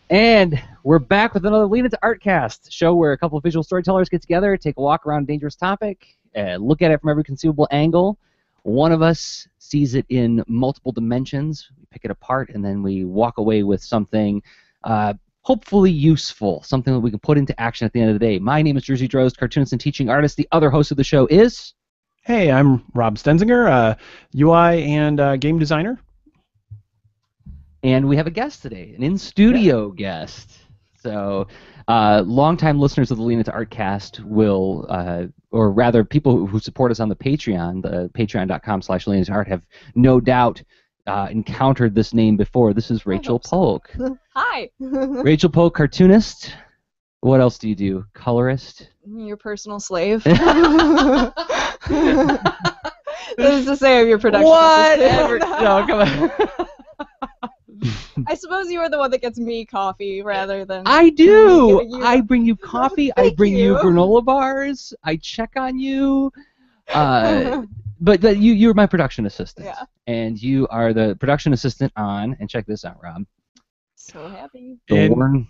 And we're back with another Lean Into Artcast show where a couple of visual storytellers get together, take a walk around a dangerous topic, look at it from every conceivable angle. One of us sees it in multiple dimensions, we pick it apart, and then we walk away with something hopefully useful, something that we can put into action at the end of the day. My name is Jersey Drost, cartoonist and teaching artist. The other host of the show is... Hey, I'm Rob Stenzinger, UI and game designer. And we have a guest today, an in-studio guest. So, longtime listeners of the Lean Into Artcast will, or rather, people who support us on the Patreon, the patreon.com/leanintoart, have no doubt encountered this name before. This is Rachel Polk. Hi. Rachel Polk, cartoonist. What else do you do? Colorist? Your personal slave. This is to say of your production assistant. No, come on. I suppose you are the one that gets me coffee rather than... I do! I bring you coffee, I bring you you granola bars, I check on you. But you're my production assistant. Yeah. And you are the production assistant on, and check this out, Rob. So happy. The Warren...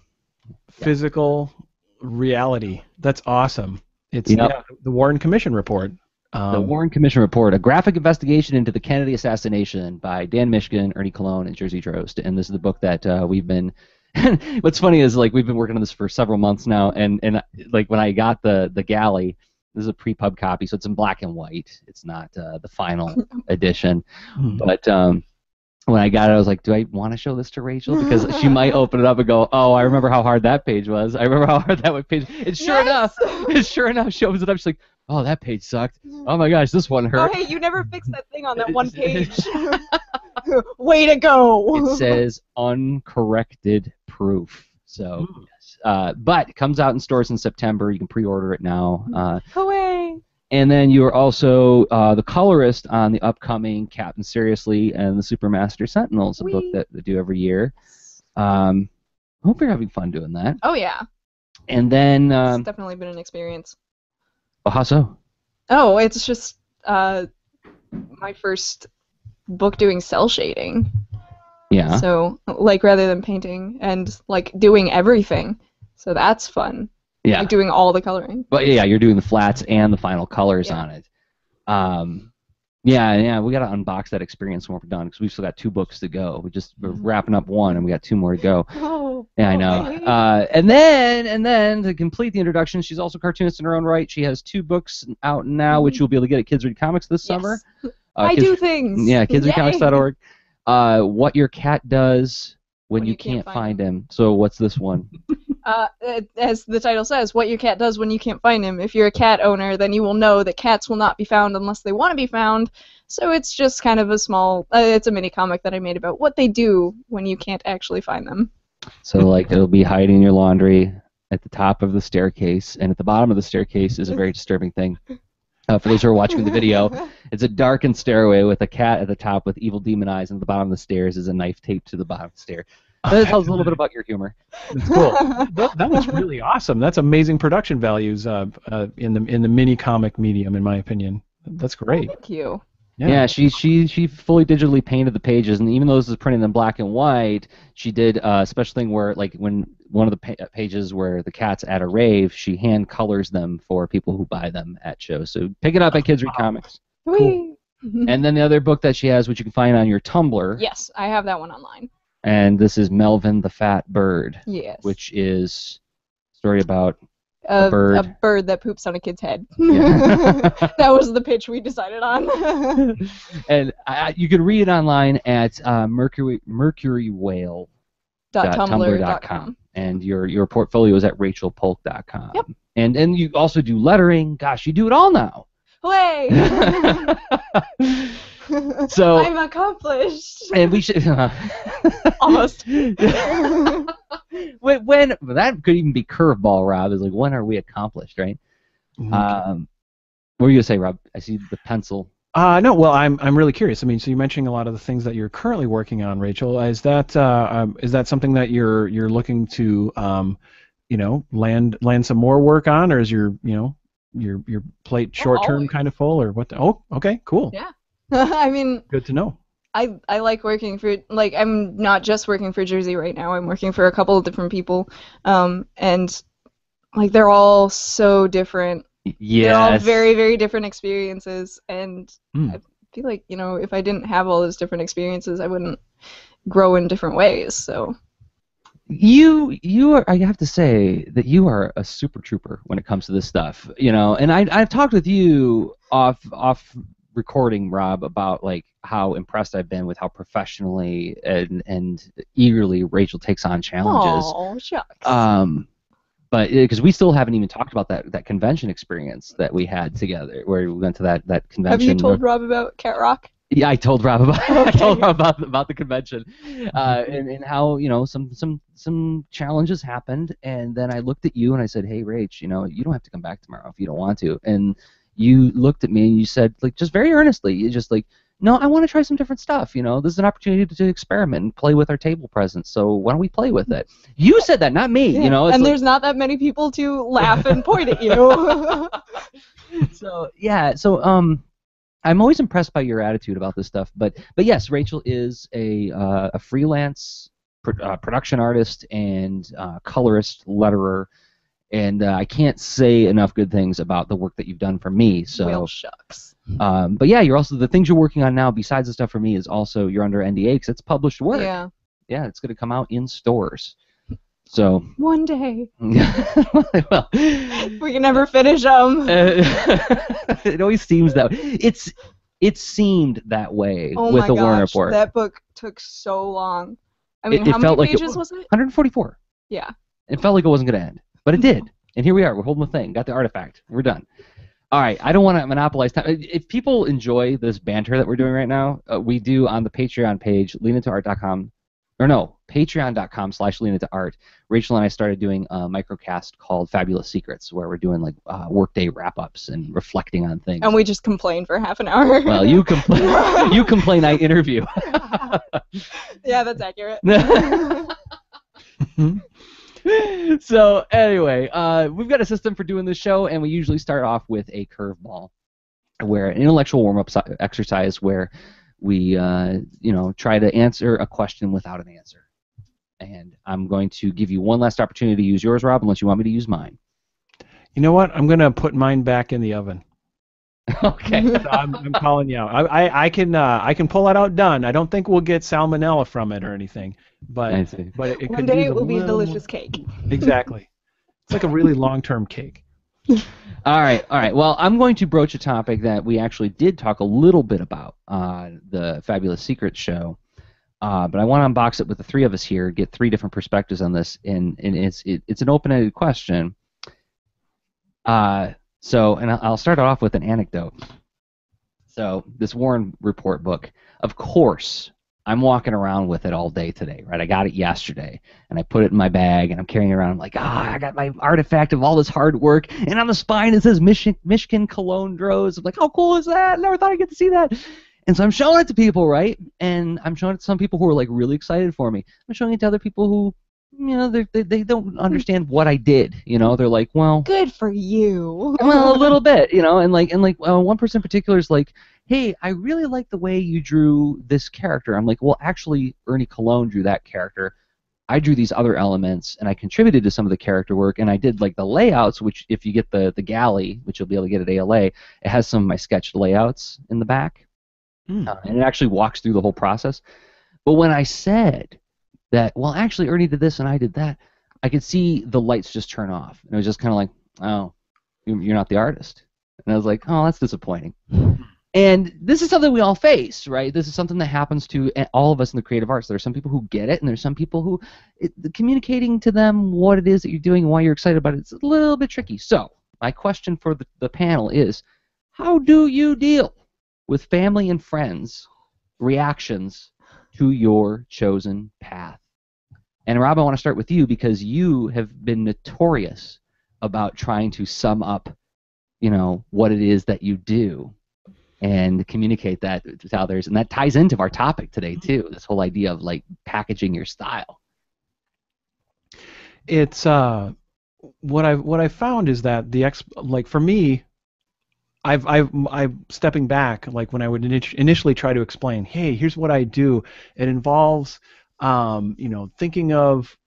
Physical reality. That's awesome. It's Yep. The Warren Commission report. The Warren Commission Report, a graphic investigation into the Kennedy assassination by Dan Mishkin, Ernie Colon, and Jersey Drost. And this is the book that we've been... What's funny is, like, we've been working on this for several months now, and like, when I got the galley, this is a pre-pub copy, so it's in black and white. It's not the final edition. But when I got it, I was like, do I want to show this to Rachel? Because she might open it up and go, oh, I remember how hard that page was. I remember how hard that page... And sure enough, she opens it up, she's like, oh, that page sucked. Oh my gosh, this one hurt. Oh, hey, you never fixed that thing on that one page. Way to go. It says uncorrected proof. So, yes. But it comes out in stores in September. You can pre-order it now. Hooray. And then you are also the colorist on the upcoming Captain Seriously and the Supermaster Sentinels, a book that they do every year. I hope you're having fun doing that. Oh, yeah. And then... it's definitely been an experience. Oh, how so? Oh, it's just my first book doing cell shading. Yeah. So, like, rather than painting and, like, doing everything. So that's fun. Yeah. Like, doing all the coloring. But, yeah, you're doing the flats and the final colors on it. Yeah, we got to unbox that experience when we're done because we've still got 2 books to go. We're wrapping up 1, and we got 2 more to go. Oh, yeah, I know. And then to complete the introduction, she's also a cartoonist in her own right. She has 2 books out now, which you'll be able to get at Kids Read Comics this summer. I do things. Yeah, kidsreadcomics.org. What Your Cat Does When You Can't Find Him. So what's this one? As the title says, what your cat does when you can't find him. If you're a cat owner, then you will know that cats will not be found unless they want to be found. So it's just kind of a small, it's a mini comic that I made about what they do when you can't actually find them. So, like, it'll be hiding your laundry at the top of the staircase, and at the bottom of the staircase is a very disturbing thing. For those who are watching the video, it's a darkened stairway with a cat at the top with evil demon eyes, and at the bottom of the stairs is a knife taped to the bottom of the stair. That tells a little bit about your humor. That's cool. That was really awesome. That's amazing production values in the mini comic medium, in my opinion. That's great. Oh, thank you. Yeah, she fully digitally painted the pages, and even though this is printed in black and white, she did a special thing where, like, when one of the pages where the cat's at a rave, she hand colors them for people who buy them at shows. So pick it up at Kids Read Comics. Cool. And then the other book that she has, which you can find on your Tumblr. Yes, I have that one online. And this is Melvin the Fat Bird. Yes. Which is a story about a bird that poops on a kid's head. Yeah. That was the pitch we decided on. And you can read it online at mercurywhale.tumblr.com. And your portfolio is at rachelpolk.com. Yep. And you also do lettering. Gosh, you do it all now. Hooray! So I'm accomplished. And we should almost. when that could even be curveball, Rob. Is like, when are we accomplished, right? Okay. What were you gonna say, Rob? I see the pencil. No, well, I'm really curious. I mean, so you're mentioning a lot of the things that you're currently working on, Rachel. Is that something that you're looking to land some more work on, or is your plate short term kind of full, or what? Oh, okay, cool. Yeah. I mean, good to know. I like working for, like, I'm not just working for Jersey right now. I'm working for a couple of different people, and like they're all so different. They're all Yes. very, very different experiences, and Hmm. I feel like, if I didn't have all those different experiences, I wouldn't grow in different ways. So You are, I have to say that you are a super trooper when it comes to this stuff, and I've talked with you off recording, Rob, about like how impressed I've been with how professionally and eagerly Rachel takes on challenges. oh shucks. But because we still haven't even talked about that convention experience that we had together, where we went to that convention. Have you told Rob about Cat Rock? Yeah, I told Rob about I Okay. told Rob about the convention, and how some challenges happened, and then I looked at you and I said, hey Rach, you don't have to come back tomorrow if you don't want to, and you looked at me and you said, like, just very earnestly, you just like, no, I want to try some different stuff, this is an opportunity to experiment and play with our table presence, so why don't we play with it? You said that, not me, Yeah. it's and like, there's not that many people to laugh and point at you. so yeah, so I'm always impressed by your attitude about this stuff, but yes, Rachel is a freelance production artist and colorist, letterer, and I can't say enough good things about the work that you've done for me. So, well, shucks. but yeah, you're also, the things you're working on now besides the stuff for me is also, you're under NDA because it's published work. Yeah. Yeah, it's going to come out in stores. So One day. well, We can never finish them. it always seems that it seemed that way Oh with my the Warner gosh, Report. that book took so long. I mean, It how felt many like pages was it? 144. Yeah. It felt like it wasn't going to end, but it did. And here we are. We're holding the thing. Got the artifact. We're done. All right. I don't want to monopolize time. If people enjoy this banter that we're doing right now, we do on the Patreon page, leanintoart.com, or no, patreon.com/leanintoart. Rachel and I started doing a microcast called Fabulous Secrets, where we're doing like workday wrap-ups and reflecting on things. And we just complain for half an hour. Well, you complain. You complain. I interview. Yeah, that's accurate. So anyway, we've got a system for doing this show, and we usually start off with a curveball, where an intellectual warm-up exercise where we try to answer a question without an answer. And I'm going to give you one last opportunity to use yours, Rob, unless you want me to use mine. You know what? I'm gonna put mine back in the oven. Okay. So I'm calling you out. I can pull it out done. I don't think we'll get salmonella from it or anything, but I see. it One could day use it will be a little- delicious cake. Exactly. It's like a really long-term cake. All right. Well, I'm going to broach a topic that we actually did talk a little bit about on the Fabulous Secrets show, but I want to unbox it with the three of us here, get three different perspectives on this, and it's an open-ended question. And I'll start off with an anecdote. So this Warren Report book, of course, I'm walking around with it all day today, right? I got it yesterday, and I put it in my bag, and I'm carrying it around. I'm like, I got my artifact of all this hard work, and on the spine it says Michigan Cologne Droz. I'm like, how cool is that? Never thought I'd get to see that. And so I'm showing it to people, right? And I'm showing it to some people who are like really excited for me. I'm showing it to other people who, they don't understand what I did. They're like, well, Good for you. well, a little bit, and one person in particular is like, hey, I really like the way you drew this character. I'm like, well, actually, Ernie Cologne drew that character. I drew these other elements, and I contributed to some of the character work, and I did like the layouts, which if you get the galley, which you'll be able to get at ALA, it has some of my sketched layouts in the back, and it actually walks through the whole process. But when I said that, well, actually, Ernie did this and I did that, I could see the lights just turn off, and it was just kind of like, oh, you're not the artist. And I was like, oh, that's disappointing. And this is something we all face, right? This is something that happens to all of us in the creative arts. There are some people who get it, and there's some people who communicating to them what it is that you're doing and why you're excited about it, it's a little bit tricky. So my question for the panel is, how do you deal with family and friends' reactions to your chosen path? And Rob, I want to start with you because you have been notorious about trying to sum up, what it is that you do and communicate that to others. And that ties into our topic today, too, this whole idea of, like, packaging your style. It's what I found is that for me, I'm stepping back, like when I would initially try to explain, hey, here's what I do. It involves, thinking of,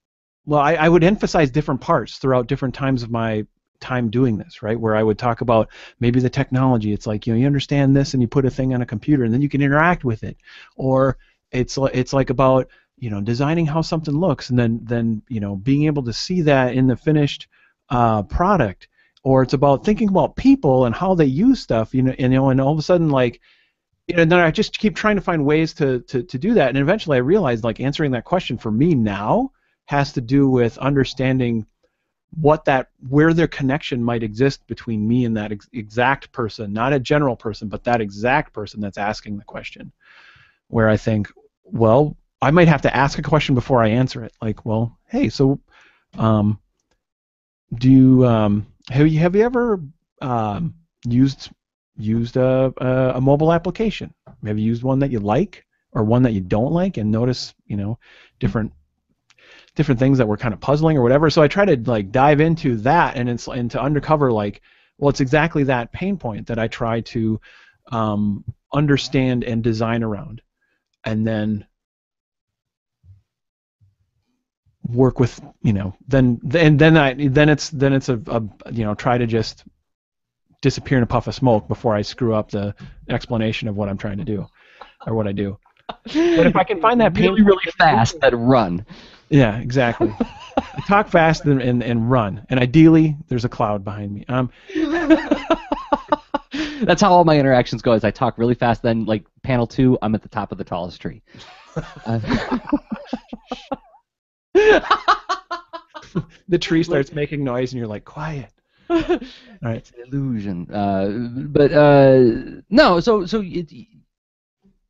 well, I would emphasize different parts throughout different times of my time doing this, right? Where I would talk about maybe the technology. It's like, you understand this and you put a thing on a computer and then you can interact with it. Or it's like about, designing how something looks and then being able to see that in the finished product. Or it's about thinking about people and how they use stuff, and all of a sudden, like, then I just keep trying to find ways to do that, and eventually I realized, like, answering that question for me now has to do with understanding where their connection might exist between me and that exact person, not a general person, but that exact person that's asking the question. Where I think, well, I might have to ask a question before I answer it, like, well, hey, so, do you have you ever used a mobile application? Have you used one that you like or one that you don't like, and notice different things that were kind of puzzling or whatever? So I try to, like, dive into that and to uncover, like, well, it's exactly that pain point that I try to understand and design around, and then work with, then it's a try to just disappear in a puff of smoke before I screw up the explanation of what I'm trying to do or what I do. But if I can find that really, really fast, that run. Yeah, exactly. I talk fast and run, and ideally there's a cloud behind me. That's how all my interactions go. Is I talk really fast, then, like, panel 2, I'm at the top of the tallest tree. The tree starts making noise, and you're like, quiet. All right. It's an illusion. No. So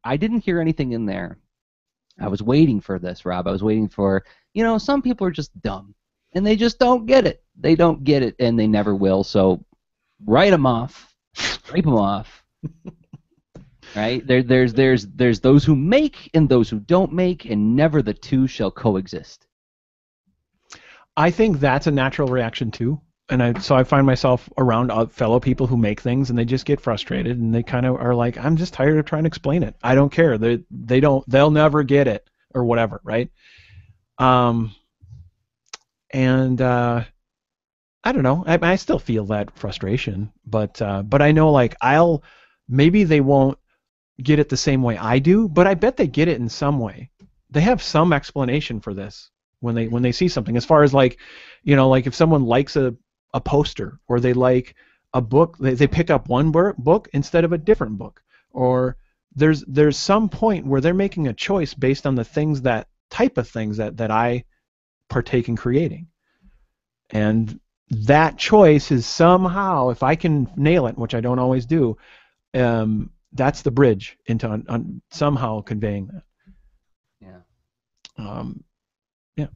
I didn't hear anything in there. I was waiting for this, Rob. I was waiting for, some people are just dumb, and they just don't get it. They don't get it, and they never will. So write them off, scrape them off. Right? There's those who make and those who don't make, and never the two shall coexist. I think that's a natural reaction too, and so I find myself around fellow people who make things, and they just get frustrated, and they kind of are like, I'm just tired of trying to explain it. I don't care. They'll never get it or whatever, right? And I don't know. I still feel that frustration, but I know, like, maybe they won't get it the same way I do, but I bet they get it in some way. They have some explanation for this when they see something, as far as, like, like if someone likes a poster, or they like a book, they pick up one book instead of a different book, or there's some point where they're making a choice based on the type of things that I partake in creating, and that choice is somehow, if I can nail it, which I don't always do, that's the bridge into somehow conveying that. Yeah. Yeah.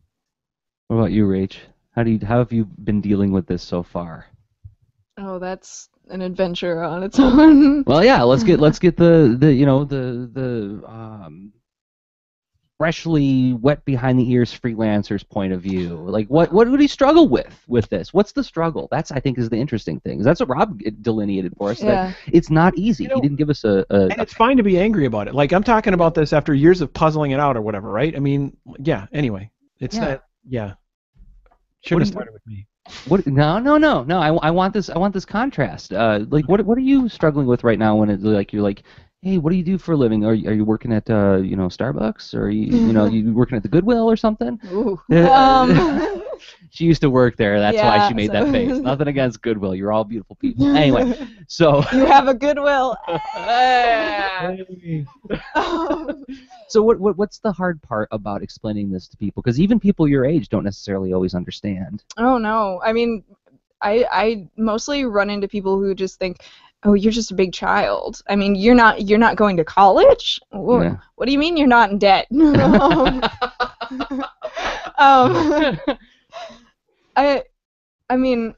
What about you, Rach? How have you been dealing with this so far? Oh, that's an adventure on its own. Well, yeah. Let's get the freshly wet behind the ears freelancer's point of view. Like, what would he struggle with this? What's the struggle? That's, I think, is the interesting thing. That's what Rob delineated for us. Yeah. That it's not easy. He didn't give us and it's fine to be angry about it. Like, I'm talking about this after years of puzzling it out or whatever, right? I mean, yeah. Anyway, it's that. Yeah. Shouldn't have started with me. What? No. I want this contrast. Like, what are you struggling with right now when it's like you're like, hey, what do you do for a living? Are you working at Starbucks, or are you working at the Goodwill or something? Ooh. She used to work there. That's why she made that face. So Nothing against Goodwill. You're all beautiful people. Anyway, so you have a Goodwill. So what's the hard part about explaining this to people? Because even people your age don't necessarily always understand. Oh no. I mean, I mostly run into people who just think, oh, you're just a big child. I mean, you're not going to college? Yeah. What do you mean you're not in debt? I mean,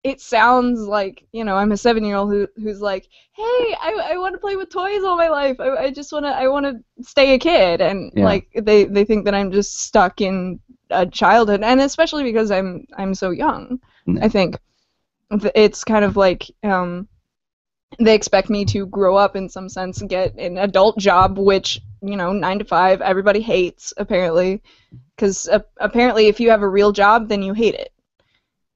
it sounds like, I'm a 7-year-old who's like, hey, I want to play with toys all my life. I want to stay a kid, and like they think that I'm just stuck in a childhood, and especially because I'm so young. I think it's kind of like they expect me to grow up in some sense and get an adult job, which, 9 to 5, everybody hates, apparently. Because apparently if you have a real job, then you hate it.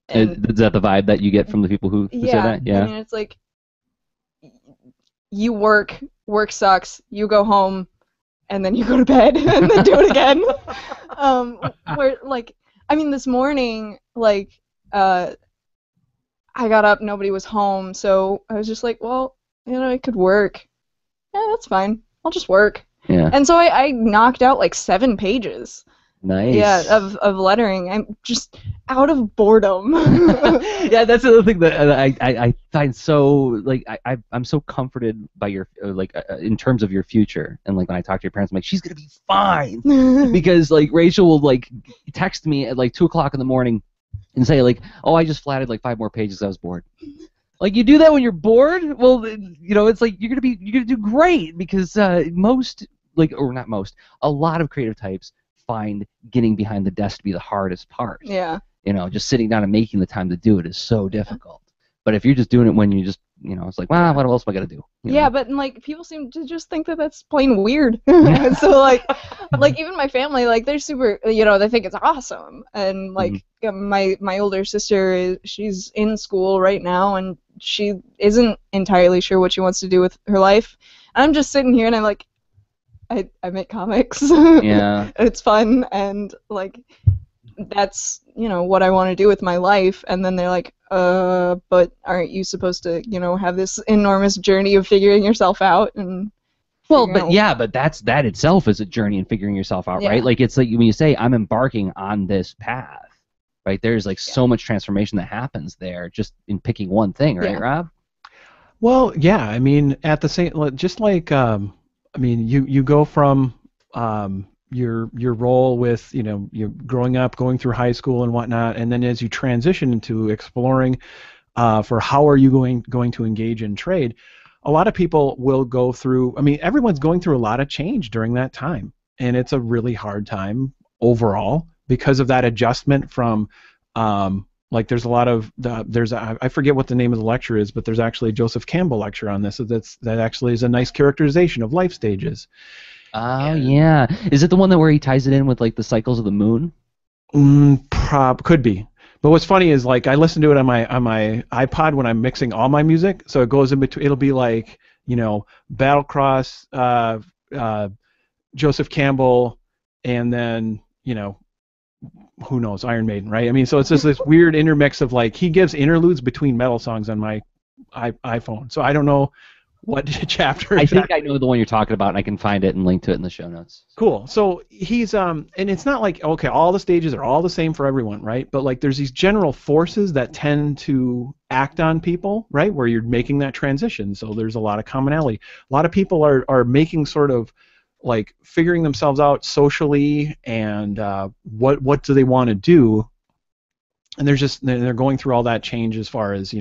And Is that the vibe that you get from the people who say that? Yeah. I mean, it's like, you work sucks, you go home, and then you go to bed, and then do it again. Where, like, I mean, this morning, like, I got up, nobody was home, so I was just like, well, I could work. Yeah, that's fine. I'll just work. Yeah. And so I knocked out like 7 pages. Nice. Yeah, of lettering. I'm just out of boredom. Yeah, that's the other thing that I find so, like, I'm so comforted by your, like, in terms of your future. And, like, when I talk to your parents, I'm like, she's gonna be fine. Because, like, Rachel will, like, text me at like 2 o'clock in the morning and say, like, oh, I just flatted like 5 more pages, I was bored. Like, you do that when you're bored? Well, it's like you're gonna do great, because most, like, or not most, a lot of creative types find getting behind the desk to be the hardest part. Yeah. Just sitting down and making the time to do it is so difficult. But if you're just doing it when you just, it's like, well, what else am I gonna do? Yeah, but like, people seem to just think that that's plain weird. So like even my family, like, they're super, they think it's awesome. And like, my older sister, she's in school right now, and she isn't entirely sure what she wants to do with her life. And I'm just sitting here, and I'm like, I make comics. Yeah. It's fun, and like, that's what I want to do with my life. And then they're like, but aren't you supposed to have this enormous journey of figuring yourself out? And well, but that itself is a journey in figuring yourself out, right? Like, it's like when you say I'm embarking on this path, right? There's like so much transformation that happens there just in picking one thing, right, Rob? Well, yeah, I mean, at the same, just like I mean, you go from your role with you're growing up, going through high school and whatnot, and then as you transition into exploring for how are you going to engage in trade, a lot of people will go through. I mean, everyone's going through a lot of change during that time, and it's a really hard time overall because of that adjustment from. Like, there's a lot of I forget what the name of the lecture is, but there's actually a Joseph Campbell lecture on this. So that actually is a nice characterization of life stages. Oh, yeah. Is it the one where he ties it in with like the cycles of the moon? Could be. But what's funny is, like, I listen to it on my iPod when I'm mixing all my music, so it goes in between. It'll be like Battlecross, Joseph Campbell, and then who knows, Iron Maiden, right? I mean, so it's just this weird intermix of, like, he gives interludes between metal songs on my iPhone. So I don't know what chapter. I think I know the one you're talking about, and I can find it and link to it in the show notes. Cool. So he's and it's not like, okay, all the stages are all the same for everyone, right? But like, there's these general forces that tend to act on people, right? Where you're making that transition. So there's a lot of commonality. A lot of people are making sort of, like, figuring themselves out socially, and what do they want to do, and they're going through all that change as far as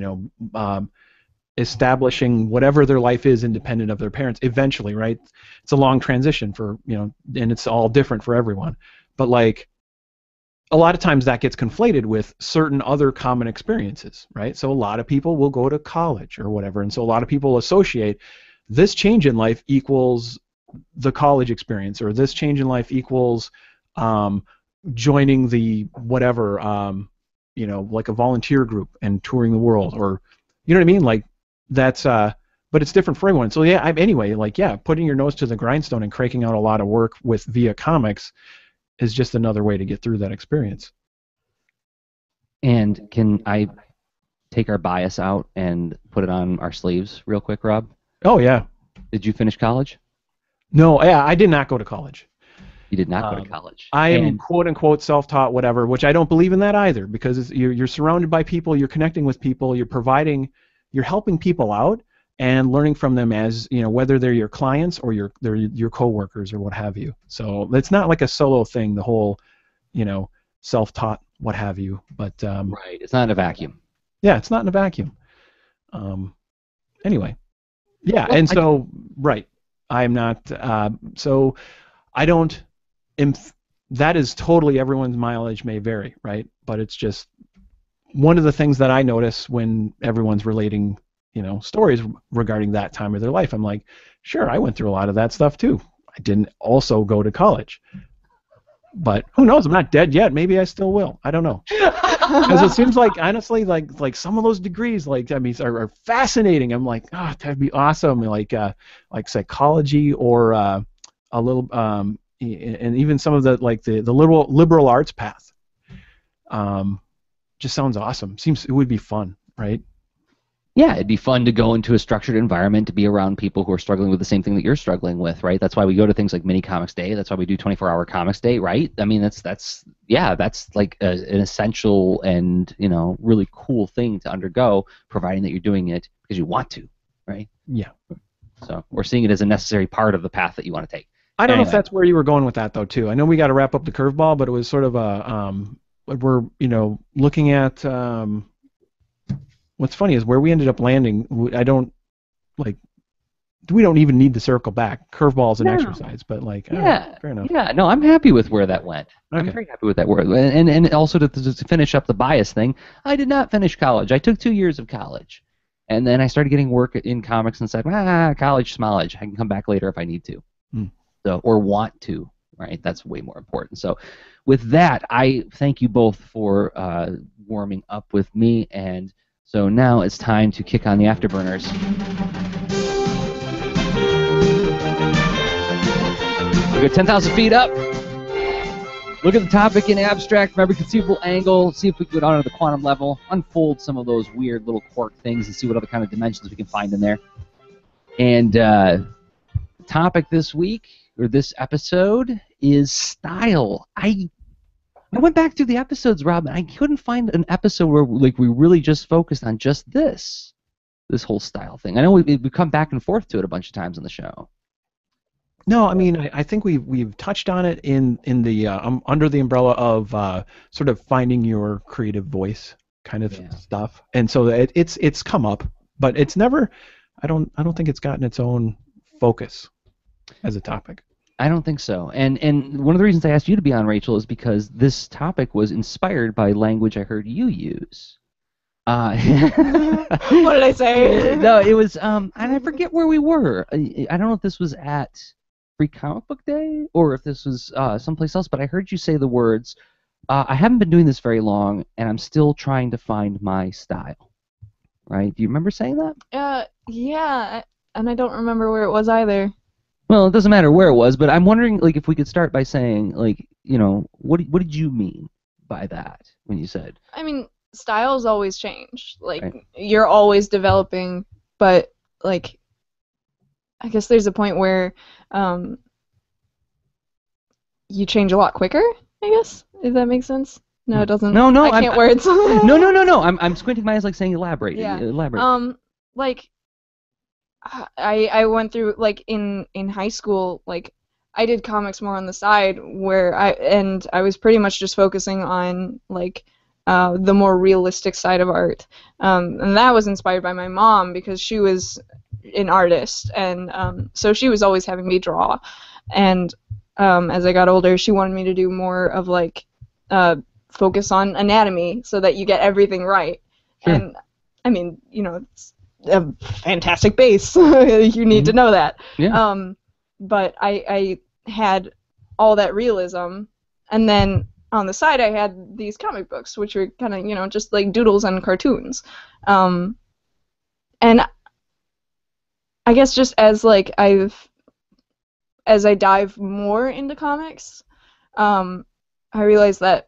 establishing whatever their life is independent of their parents eventually, right? It's a long transition for and it's all different for everyone, but like, a lot of times that gets conflated with certain other common experiences, right? So a lot of people will go to college or whatever, and so a lot of people associate this change in life equals the college experience, or this change in life equals joining the whatever, like a volunteer group and touring the world, or you know what I mean? Like, that's but it's different for everyone. So yeah, anyway, like, yeah, putting your nose to the grindstone and cranking out a lot of work via comics is just another way to get through that experience. And can I take our bias out and put it on our sleeves real quick, Rob? Oh yeah. Did you finish college? No, yeah, I did not go to college. You did not go to college. I am quote unquote self-taught, whatever, which I don't believe in that either, because you're surrounded by people, you're connecting with people, you're helping people out and learning from them, as whether they're your clients or they're your coworkers or what have you. So it's not like a solo thing, the whole self-taught what have you. But right, it's not in a vacuum. Yeah, it's not in a vacuum. Anyway, yeah, well, and so right. I'm not, so I don't, that is totally, everyone's mileage may vary, right? But it's just one of the things that I notice when everyone's relating stories regarding that time of their life. I'm like, sure, I went through a lot of that stuff too. I didn't also go to college. But who knows? I'm not dead yet. Maybe I still will. I don't know. Because it seems like, honestly, like some of those degrees, are fascinating. I'm like, oh, that'd be awesome. Like psychology or a little, and even some of the liberal arts path. Just sounds awesome. Seems it would be fun, right? Yeah, it'd be fun to go into a structured environment, to be around people who are struggling with the same thing that you're struggling with, right? That's why we go to things like Mini Comics Day. That's why we do 24-hour Comics Day, right? I mean, that's like an essential and really cool thing to undergo, providing that you're doing it because you want to, right? Yeah. So we're seeing it as a necessary part of the path that you want to take. I don't know if that's where you were going with that though, too. I know we got to wrap up the curveball, but it was sort of a we're looking at. What's funny is where we ended up landing. We don't even need to circle back. Curveball is an exercise, but fair enough. Yeah, no, I'm happy with where that went. Okay. I'm very happy with that word. And also to finish up the bias thing, I did not finish college. I took 2 years of college, and then I started getting work in comics and said, college, smallage. I can come back later if I need to, or want to. Right, that's way more important. So, with that, I thank you both for warming up with me, and so now it's time to kick on the afterburners. We go 10,000 feet up. Look at the topic in abstract from every conceivable angle. See if we can go down to the quantum level. Unfold some of those weird little quark things and see what other kind of dimensions we can find in there. And the topic this week, or this episode, is style. I went back through the episodes, Rob, and I couldn't find an episode where we really just focused on just this whole style thing. I know we've come back and forth to it a bunch of times on the show. No, I mean I think we've touched on it in the under the umbrella of sort of finding your creative voice kind of stuff, and so it's come up, but it's never. I don't think it's gotten its own focus as a topic. I don't think so. And one of the reasons I asked you to be on, Rachel, is because this topic was inspired by language I heard you use. What did I say? No, it was, and I forget where we were. I don't know if this was at Free Comic Book Day or if this was someplace else, but I heard you say the words, I haven't been doing this very long, and I'm still trying to find my style. Right? Do you remember saying that? Yeah, and I don't remember where it was either. Well, it doesn't matter where it was, but I'm wondering, if we could start by saying, what did you mean by that when you said? I mean, styles always change. Right. You're always developing, but I guess there's a point where you change a lot quicker. I guess, if that makes sense. No, it doesn't. No, I can't words. No. I'm squinting my eyes, saying elaborate. Yeah. Elaborate. I went through in high school, I did comics more on the side where I was pretty much just focusing on the more realistic side of art, and that was inspired by my mom because she was an artist, and so she was always having me draw, and as I got older she wanted me to do more of focus on anatomy so that you get everything right. Sure. And I mean, it's a fantastic base. You need to know that. Yeah. But I had all that realism, and then on the side I had these comic books, which were kind of just like doodles and cartoons. And I guess just as I dive more into comics, I realized that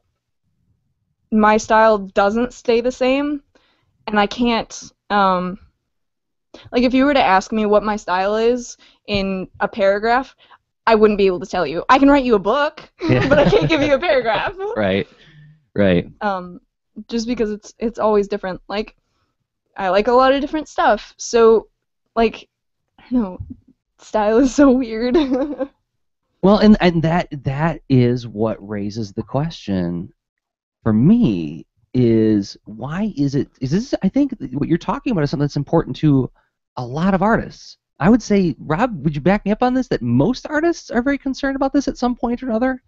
my style doesn't stay the same, and I can't. If you were to ask me what my style is in a paragraph, I wouldn't be able to tell you. I can write you a book, but I can't give you a paragraph. Right. Just because it's always different. I like a lot of different stuff, so I don't know, style is so weird. Well, and that is what raises the question for me. Is why is this? I think what you're talking about is something that's important to a lot of artists. I would say, Rob, would you back me up on this? That most artists are very concerned about this at some point or another.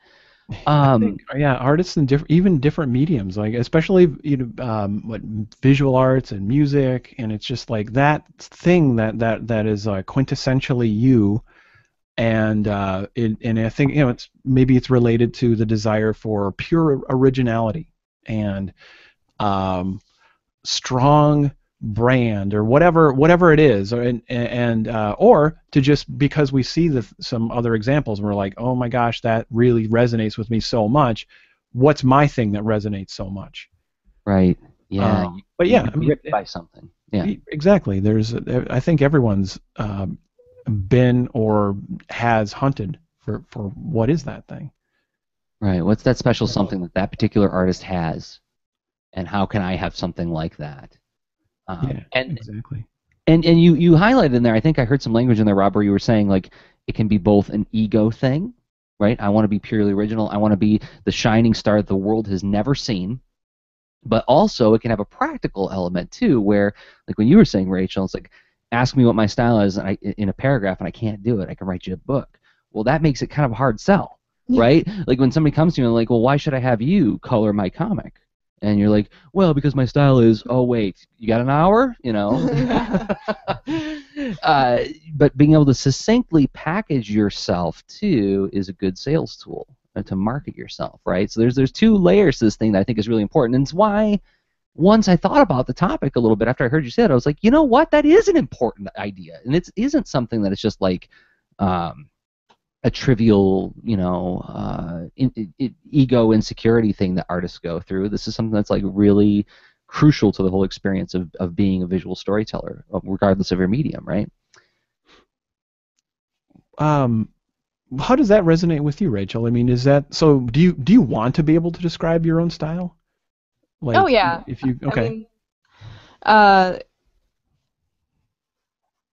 I think, yeah, artists in even different mediums, like especially what visual arts and music, and it's just like that thing that is quintessentially you, and and I think it's maybe it's related to the desire for pure originality and strong brand or whatever it is, or to just because we see some other examples and we're like, oh my gosh, that really resonates with me so much. What's my thing that resonates so much? Right. Yeah. But yeah, I mean, Gripped by something. Yeah. exactly. I think everyone's been or has hunted for what is that thing? Right. What's that special something that that particular artist has, and how can I have something like that? Yeah, and exactly. and you highlighted in there. I think I heard some language in there, Rob, where you were saying like it can be both an ego thing, right? I want to be purely original. I want to be the shining star that the world has never seen. But also, it can have a practical element too, where like when you were saying, Rachel, it's like ask me what my style is, and in a paragraph, and I can't do it. I can write you a book. Well, that makes it kind of a hard sell, right? Like when somebody comes to you and like, well, why should I have you color my comic? And you're like, well, because my style is, oh, wait, you got an hour? You know? But being able to succinctly package yourself, too, is a good sales tool to market yourself, right? So there's two layers to this thing that I think is really important. And it's why once I thought about the topic a little bit after I heard you say it, I was like, you know what? That is an important idea. And it isn't something that it's just like a trivial, ego insecurity thing that artists go through. This is something that's like really crucial to the whole experience of being a visual storyteller, regardless of your medium, right? How does that resonate with you, Rachel? I mean, is that so? Do you want to be able to describe your own style? Like, oh yeah. If you okay. I mean,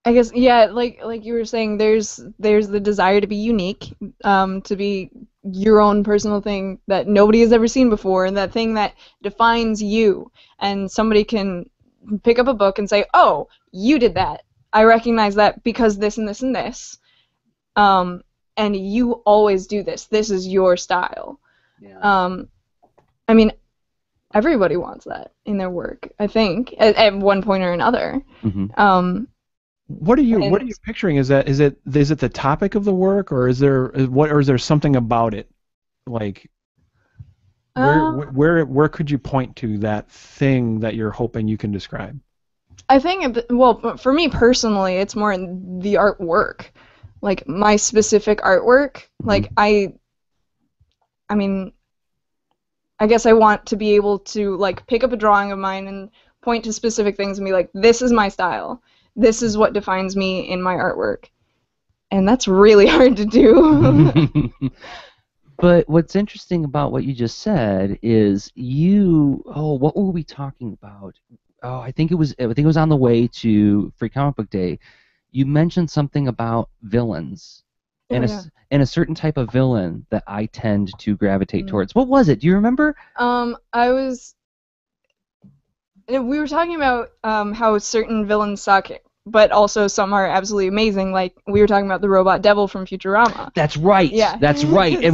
I guess yeah, like you were saying, there's the desire to be unique, to be your own personal thing that nobody has ever seen before, and that thing that defines you. And somebody can pick up a book and say, "Oh, you did that. I recognize that because this and this and this." And you always do this. This is your style. Yeah. I mean, everybody wants that in their work, I think, at one point or another. Mm-hmm. What are you picturing? Is it the topic of the work, or is there something about it? Like where could you point to that thing that you're hoping you can describe? I think, well, for me personally, it's more in the artwork, like my specific artwork. Like I mean, I guess I want to be able to like pick up a drawing of mine and point to specific things and be like, this is my style. This is what defines me in my artwork. And that's really hard to do. But what's interesting about what you just said is what were we talking about? Oh, I think it was on the way to Free Comic Book Day. You mentioned something about villains and a certain type of villain that I tend to gravitate towards. What was it? Do you remember? We were talking about how certain villains suck, but also some are absolutely amazing. Like we were talking about the robot devil from Futurama. That's right. Yeah. That's right. And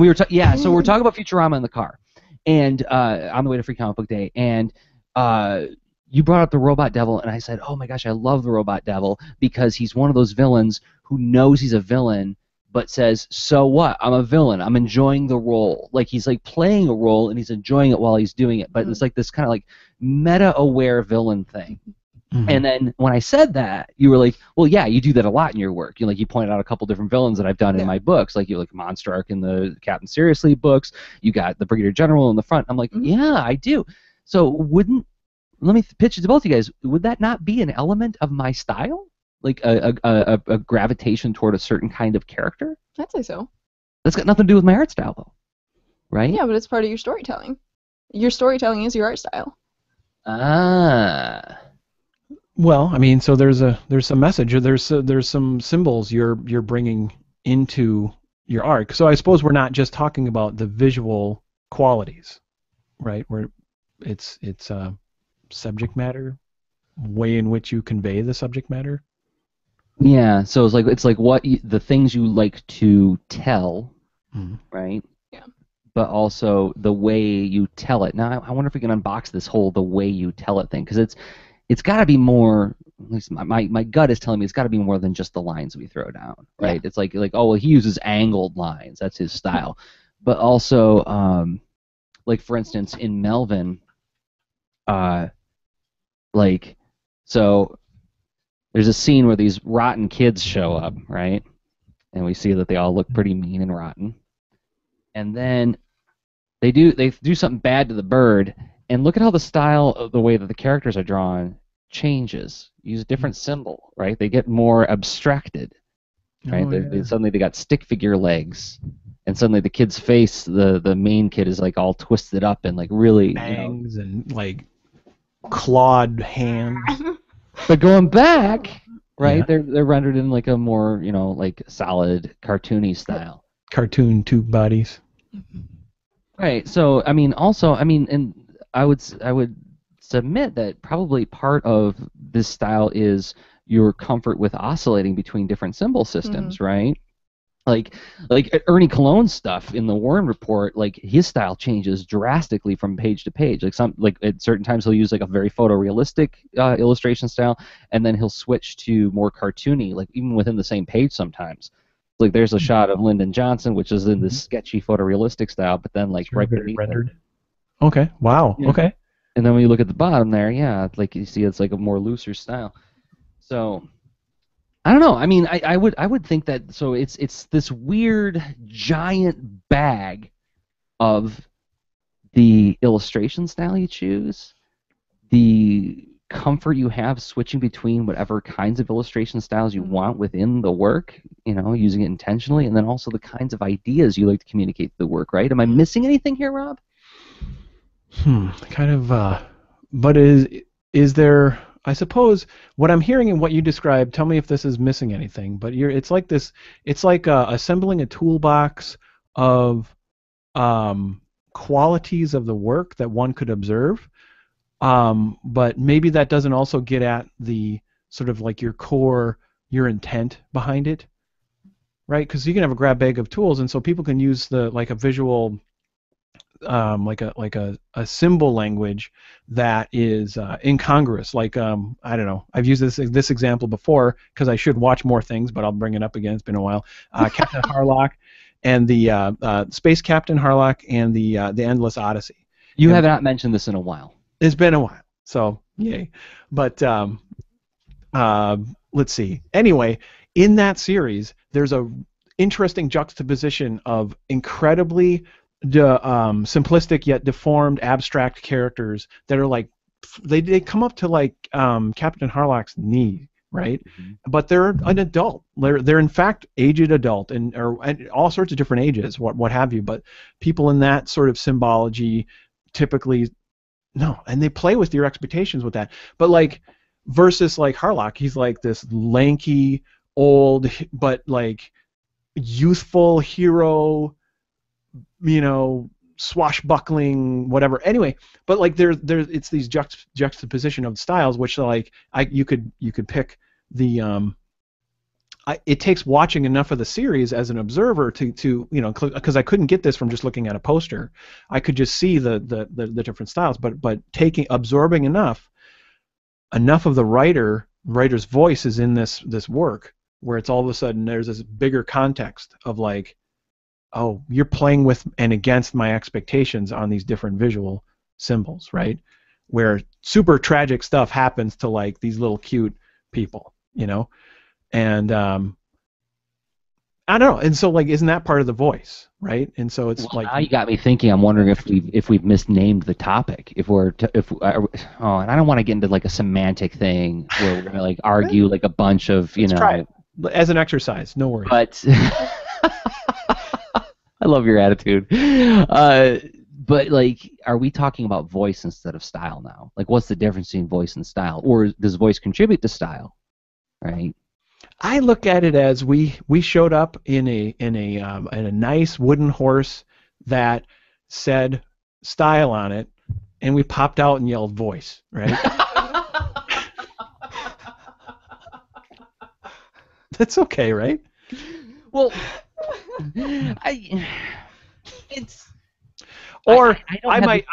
so we're talking about Futurama in the car, and on the way to Free Comic Book Day, and you brought up the robot devil, and I said, oh my gosh, I love the robot devil because he's one of those villains who knows he's a villain, but says, so what? I'm a villain. I'm enjoying the role. Like he's like playing a role and he's enjoying it while he's doing it. But it's like this kind of like meta-aware villain thing. Mm-hmm. And then when I said that, you were like, well, yeah, you do that a lot in your work. You pointed out a couple different villains that I've done in my books. Like you like Monster Arc in the Captain Seriously books. You got the Brigadier General in the front. I'm like, yeah, I do. So let me pitch it to both of you guys. Would that not be an element of my style? Like a gravitation toward a certain kind of character? I'd say so. That's got nothing to do with my art style, though, right? Yeah, but it's part of your storytelling. Your storytelling is your art style. Ah. Well, I mean, so there's some message. There's some symbols you're bringing into your art. So I suppose we're not just talking about the visual qualities, right? Where it's subject matter, way in which you convey the subject matter. Yeah, so it's like what the things you like to tell, right? Yeah. but also the way you tell it. Now, I wonder if we can unbox this whole the way you tell it thing, because it's got to be more. At least my gut is telling me it's got to be more than just the lines we throw down, right? Yeah. It's like oh well, he uses angled lines. That's his style, but also like for instance in Melvin, like so there's a scene where these rotten kids show up, right? And we see that they all look pretty mean and rotten, and then they do something bad to the bird, and look at how the style of the way that the characters are drawn changes. Use a different symbol, right? They get more abstracted, right? Oh, Suddenly they got stick figure legs, and suddenly the kid's face, the main kid, is like all twisted up and like really, bangs and like clawed hands. But going back, right? Yeah. They're rendered in like a more like solid cartoony style. Cartoon tube bodies. Right. So and I would submit that probably part of this style is your comfort with oscillating between different symbol systems, right? Like Ernie Cologne's stuff in the Warren Report, like his style changes drastically from page to page. Like at certain times he'll use like a very photorealistic illustration style, and then he'll switch to more cartoony, like even within the same page sometimes. Like there's a shot of Lyndon Johnson, which is in this sketchy photorealistic style, but then like right beneath rendered. Okay. Wow. Yeah. Okay. And then when you look at the bottom there, yeah, like you see it's like a more looser style. So I don't know. I mean, I would think that so it's this weird giant bag of the illustration style you choose, the comfort you have switching between whatever kinds of illustration styles you want within the work, using it intentionally, and then also the kinds of ideas you like to communicate through the work, right? Am I missing anything here, Rob? Kind of. But is there? I suppose what I'm hearing and what you described. Tell me if this is missing anything. But it's like this. It's like assembling a toolbox of qualities of the work that one could observe. But maybe that doesn't also get at the sort of like your intent behind it, right? Because you can have a grab bag of tools, and so people can use a visual, like a symbol language that is incongruous. Like I don't know. I've used this example before because I should watch more things, but I'll bring it up again. It's been a while. Captain Harlock and the Space Captain Harlock and the Endless Odyssey. You have not mentioned this in a while. It's been a while, so yay. But let's see. Anyway, in that series, there's a interesting juxtaposition of incredibly simplistic yet deformed abstract characters that are like they come up to like Captain Harlock's knee, right? But they're an adult. They're in fact aged adult and all sorts of different ages, what have you. But people in that sort of symbology typically. No, and they play with your expectations with that. But like versus like Harlock, he's like this lanky, old, but like youthful hero, swashbuckling, whatever. Anyway, but like there's it's these juxtaposition of styles, which like you could pick the it takes watching enough of the series as an observer to because I couldn't get this from just looking at a poster. I could just see the different styles, but absorbing enough of the writer's voice is in this work where it's all of a sudden there's this bigger context of like, oh, you're playing with and against my expectations on these different visual symbols, right? Where super tragic stuff happens to like these little cute people, and I don't know, and so like, isn't that part of the voice, right? And so it's like now you got me thinking. I'm wondering if we've misnamed the topic. And I don't want to get into like a semantic thing where we're gonna like argue like a bunch of Let's try it as an exercise. No worries. But I love your attitude. But like, are we talking about voice instead of style now? Like, what's the difference between voice and style, or does voice contribute to style? Right. I look at it as we showed up in a nice wooden horse that said style on it, and we popped out and yelled voice, right? That's okay, right? Well, Or I don't have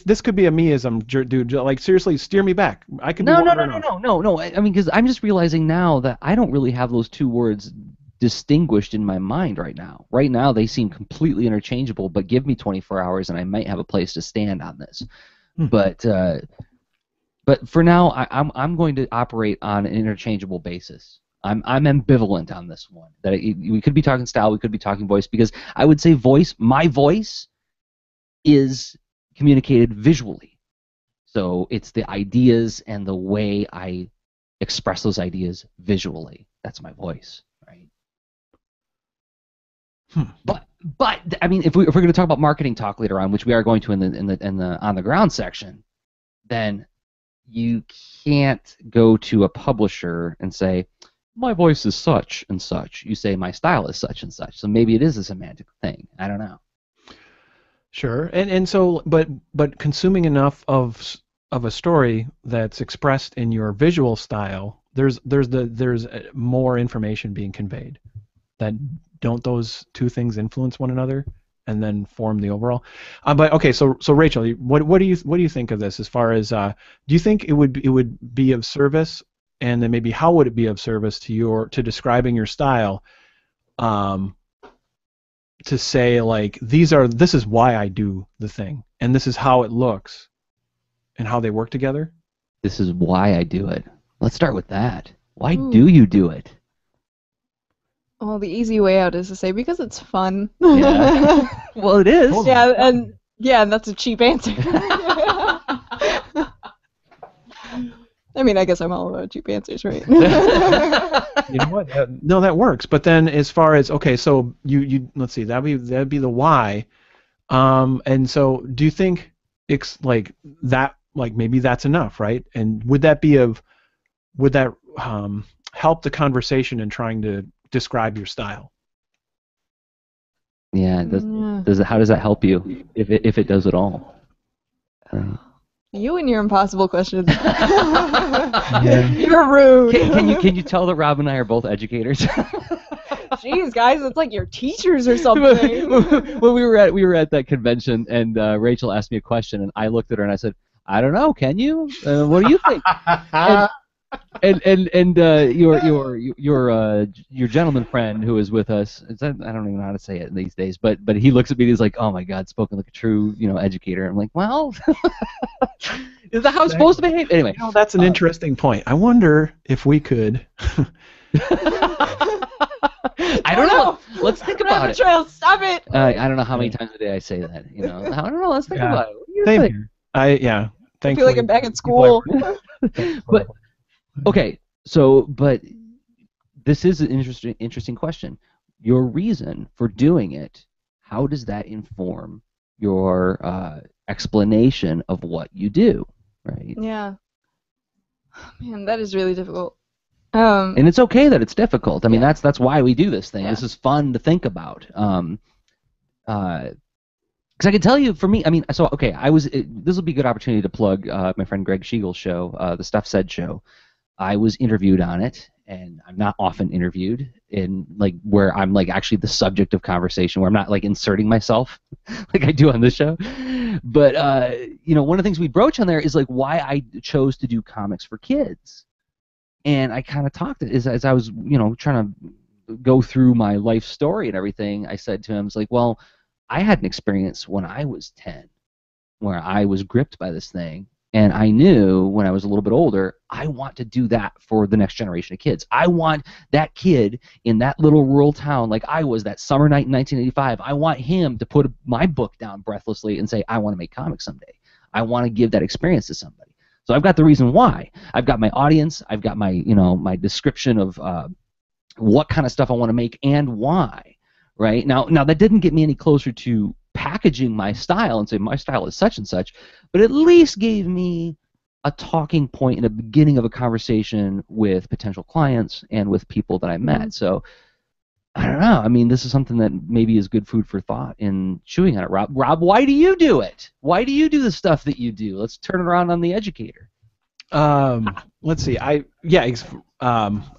this could be a meism, dude. Like seriously, steer me back. I can do no, no, on no, and no, off. no, no, no. I mean, because I'm just realizing now that I don't really have those two words distinguished in my mind right now. Right now, they seem completely interchangeable. But give me 24 hours, and I might have a place to stand on this. But for now, I'm going to operate on an interchangeable basis. I'm ambivalent on this one. That we could be talking style, we could be talking voice, because I would say my voice is communicated visually. So it's the ideas and the way I express those ideas visually. That's my voice, right? But I mean, if we're going to talk about marketing talk later on, which we are going to in the on the ground section, then you can't go to a publisher and say, my voice is such and such. You say my style is such and such. So maybe it is a semantic thing. I don't know. Sure, and so but consuming enough of a story that's expressed in your visual style, there's more information being conveyed. That don't those two things influence one another and then form the overall? But okay, so Rachel, what do you think of this as far as do you think it would be of service, and then maybe how would it be of service to describing your style? To say like this is why I do the thing, and this is how it looks, and how they work together. This is why I do it. Let's start with that. Why do you do it? Well, the easy way out is to say because it's fun. Yeah. Well, it is. And that's a cheap answer. I mean, I guess I'm all about cheap answers, right? You know what? No, that works. But then, as far as okay, so you let's see, that'd be the why. And so, do you think it's like that? Like maybe that's enough, right? And would that help the conversation in trying to describe your style? Yeah. How does that help you if it does at all? You and your impossible questions. Yeah. You're rude. Can you tell that Rob and I are both educators? Jeez, guys, it's like you're teachers or something. When we were at that convention, and Rachel asked me a question, and I looked at her and I said, I don't know. Can you? What do you think? And your gentleman friend who is with us, I don't even know how to say it these days, but he looks at me and he's like, oh my God, spoken like a true educator. I'm like, well, is that how it's supposed to behave? Anyway, that's an interesting point. I wonder if we could. I don't know. Let's think about it. Trail, stop it. I don't know how many times a day I say that. I don't know. Let's think about it. What do you Same think? here. I feel like I'm back at school. But okay, but this is an interesting question. Your reason for doing it, how does that inform your explanation of what you do, right? Yeah. Man, that is really difficult. And it's okay that it's difficult. I mean, Yeah. that's why we do this thing. Yeah. This is fun to think about. Because I can tell you, for me, I mean, so okay, this will be a good opportunity to plug my friend Greg Schiegel's show, the Stuff Said show. I was interviewed on it, and I'm not often interviewed in where I'm actually the subject of conversation, where I'm not inserting myself like I do on this show. But one of the things we broach on there is why I chose to do comics for kids, and I kind of talked as I was trying to go through my life story and everything. I said to him, "It's well, I had an experience when I was 10 where I was gripped by this thing, and I knew when I was a little bit older, I want to do that for the next generation of kids. I want that kid in that little rural town like I was that summer night in 1985, I want him to put my book down breathlessly and say, I want to make comics someday. I want to give that experience to somebody. So I've got the reason why. I've got my audience. I've got my, my description of what kind of stuff I want to make and why. Right? Now that didn't get me any closer to packaging my style and say my style is such and such, but at least gave me a talking point in the beginning of a conversation with potential clients and with people that I met. So I don't know. I mean, this is something that maybe is good food for thought in chewing on it. Rob, why do you do it? Why do you do the stuff that you do? Let's turn it around on the educator. Let's see. I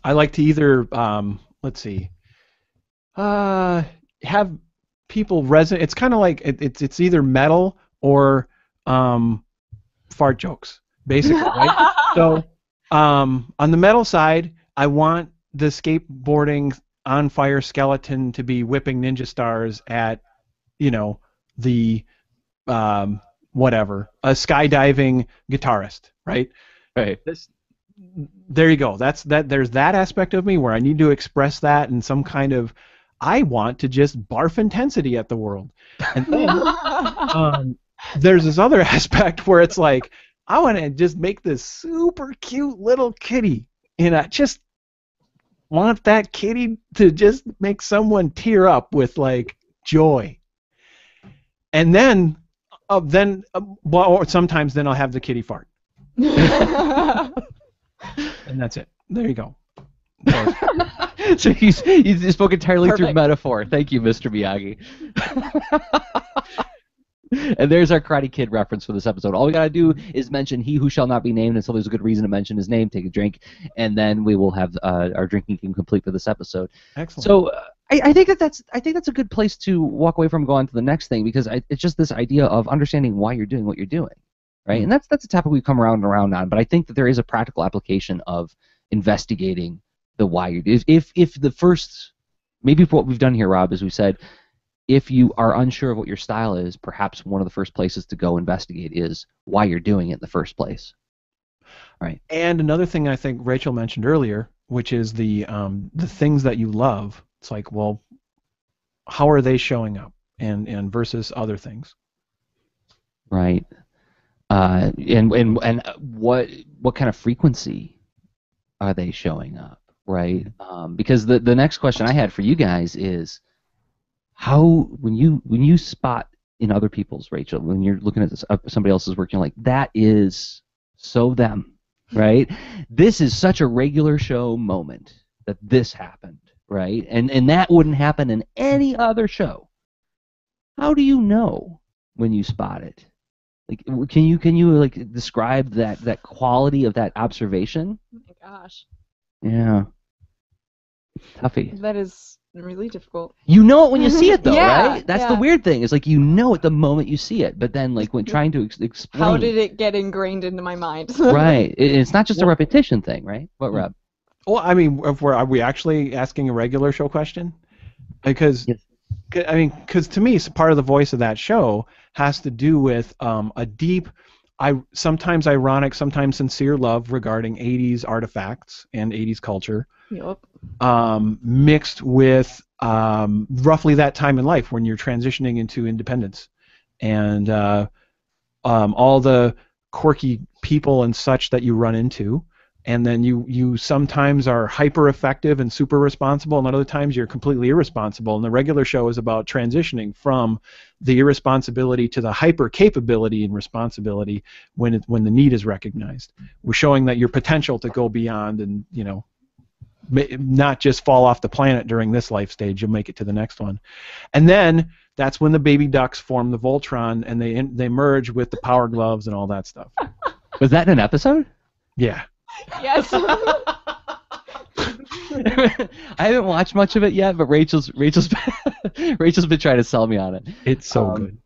like to either have people resonate. It's kind of like it's either metal or fart jokes, basically, right? So on the metal side, I want the skateboarding on fire skeleton to be whipping ninja stars at, the whatever, a skydiving guitarist, right? Right. There you go. There's that aspect of me where I need to express that in some kind of, I want to just barf intensity at the world. And then there's this other aspect where it's like, I want to just make this super cute little kitty, and I just want that kitty to just make someone tear up with like joy. And then or sometimes then I'll have the kitty fart. And that's it. There you go. So you spoke entirely through Perfect. metaphor. Thank you, Mr. Miyagi. And there's our Karate Kid reference for this episode. All we gotta do is mention "He who shall not be named" until there's a good reason to mention his name. Take a drink, and then we will have our drinking game complete for this episode. Excellent. So I think that's a good place to walk away from, and go on to the next thing, because it's just this idea of understanding why you're doing what you're doing, right? And that's a topic we've come around and around on. But I think that there is a practical application of investigating the why you're doing. If the first, maybe what we've done here, Rob, is we said, if you are unsure of what your style is, perhaps one of the first places to go investigate is why you're doing it in the first place. Right. And another thing I think Rachel mentioned earlier, which is the things that you love. It's like, well, how are they showing up, and versus other things. Right. And what kind of frequency are they showing up? Right. Because the next question I had for you guys is, how, when you spot in other people's, Rachel, when you're looking at somebody else's work, you're like, that is so them, right? This is such a regular show moment that this happened, right? And that wouldn't happen in any other show. How do you know when you spot it? Like, can you like describe that quality of that observation? Oh my gosh. Yeah. Toughie. That is really difficult. You know it when you see it, though, Yeah, right? That's yeah. the weird thing. Is like, you know it the moment you see it, but then like when trying to explain. How did it get ingrained into my mind? Right. It's not just a repetition thing, right? What, Rob? Well, I mean, are we actually asking a regular show question? Because, Yes. because to me, part of the voice of that show has to do with a deep, sometimes ironic, sometimes sincere love regarding 80s artifacts and 80s culture. Yup. Mixed with roughly that time in life when you're transitioning into independence, and all the quirky people and such that you run into, and then you sometimes are hyper effective and super responsible, and other times you're completely irresponsible. And the regular show is about transitioning from the irresponsibility to the hyper capability and responsibility when the need is recognized. We're showing that your potential to go beyond, and not just fall off the planet during this life stage, you'll make it to the next one. And then that's when the baby ducks form the Voltron, and they merge with the Power Gloves and all that stuff. Was that in an episode? Yeah. Yes. I haven't watched much of it yet, but Rachel's been trying to sell me on it. It's so good.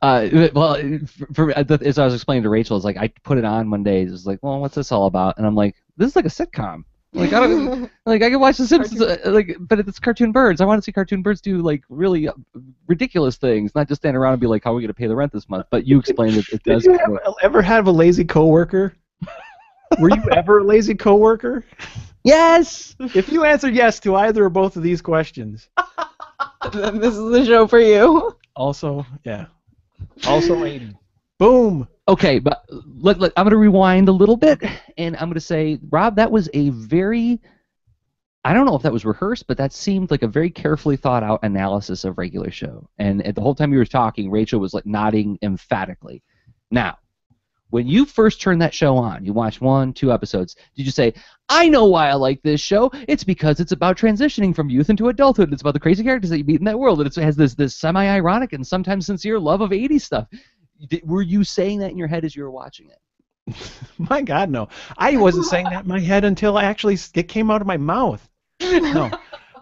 Well, as I was explaining to Rachel, it's like I put it on one day. It was like, well, what's this all about? And I'm like, this is like a sitcom. Like, I don't like, I can watch The Simpsons, but it's Cartoon Birds. I want to see Cartoon Birds do like really ridiculous things, not just stand around and be like, how are we going to pay the rent this month? But you explained it does. Did you ever have a lazy coworker? Were you ever a lazy coworker? Yes. If you answered yes to either or both of these questions, Then this is the show for you. also 80. Boom. Okay, but I'm going to rewind a little bit, and I'm going to say, Rob, that was a very, I don't know if that was rehearsed, but that seemed like a very carefully thought out analysis of regular show. And the whole time you were talking, Rachel was like nodding emphatically. Now, when you first turned that show on, you watched 1-2 episodes, did you say, I know why I like this show? It's because it's about transitioning from youth into adulthood. It's about the crazy characters that you meet in that world. And it has this semi-ironic and sometimes sincere love of 80s stuff. Were you saying that in your head as you were watching it? My God, no. I wasn't saying that in my head until it came out of my mouth. No.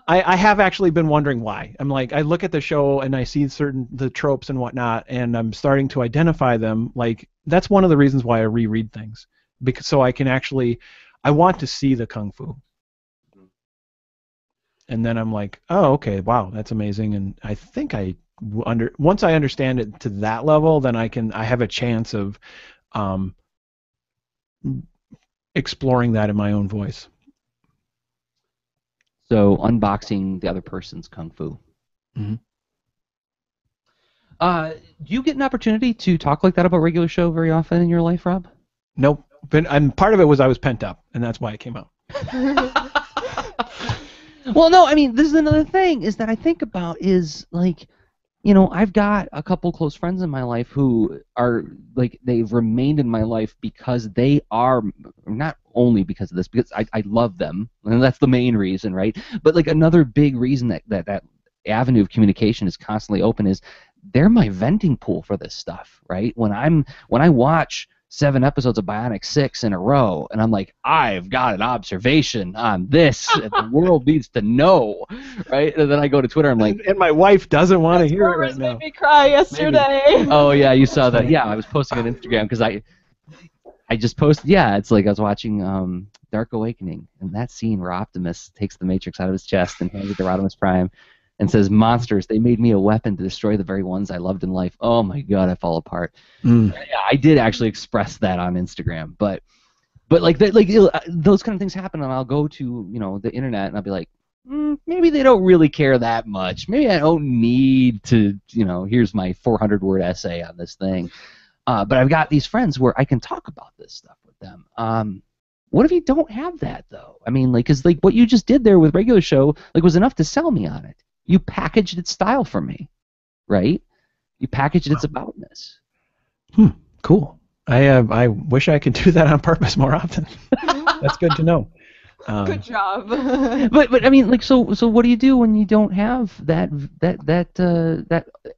I have actually been wondering why. I'm like, I look at the show and I see the tropes and whatnot, and I'm starting to identify them. Like, that's one of the reasons why I reread things, because so I can actually, I want to see the kung fu. And then I'm like, oh, okay, wow, that's amazing. And I think once I understand it to that level, then I have a chance of exploring that in my own voice. So unboxing the other person's kung fu. Mm-hmm. Do you get an opportunity to talk like that about regular show very often in your life, Rob? Nope. And part of it was I was pent up, and that's why it came out. Well, no, I mean, this is another thing is that I think about is like, you know, I've got a couple close friends in my life who are like, they've remained in my life because they are, not only because of this, because I love them, and that's the main reason, right? But like another big reason that avenue of communication is constantly open is they're my venting pool for this stuff, right? When I watch 7 episodes of Bionic 6 in a row, and I'm like, I've got an observation on this, and the world needs to know, right? And then I go to Twitter, I'm like, and my wife doesn't want to hear it right now. Made me cry yesterday. Maybe. Oh yeah, you saw that. Yeah, I was posting on Instagram because I just posted. Yeah, it's like I was watching Dark Awakening, and that scene where Optimus takes the Matrix out of his chest and hands it to Rodimus Prime, and says, "Monsters, they made me a weapon to destroy the very ones I loved in life." Oh my God, I fall apart. Yeah, I did actually express that on Instagram, but like those kind of things happen, and I'll go to the internet and I'll be like, maybe they don't really care that much. Maybe I don't need to here's my 400-word essay on this thing. But I've got these friends where I can talk about this stuff with them. What if you don't have that though? I mean, like, because like what you just did there with regular show was enough to sell me on it. You packaged its style for me, right? You packaged its aboutness. Cool. I wish I could do that on purpose more often. That's good to know. Good job. but I mean, like, so what do you do when you don't have that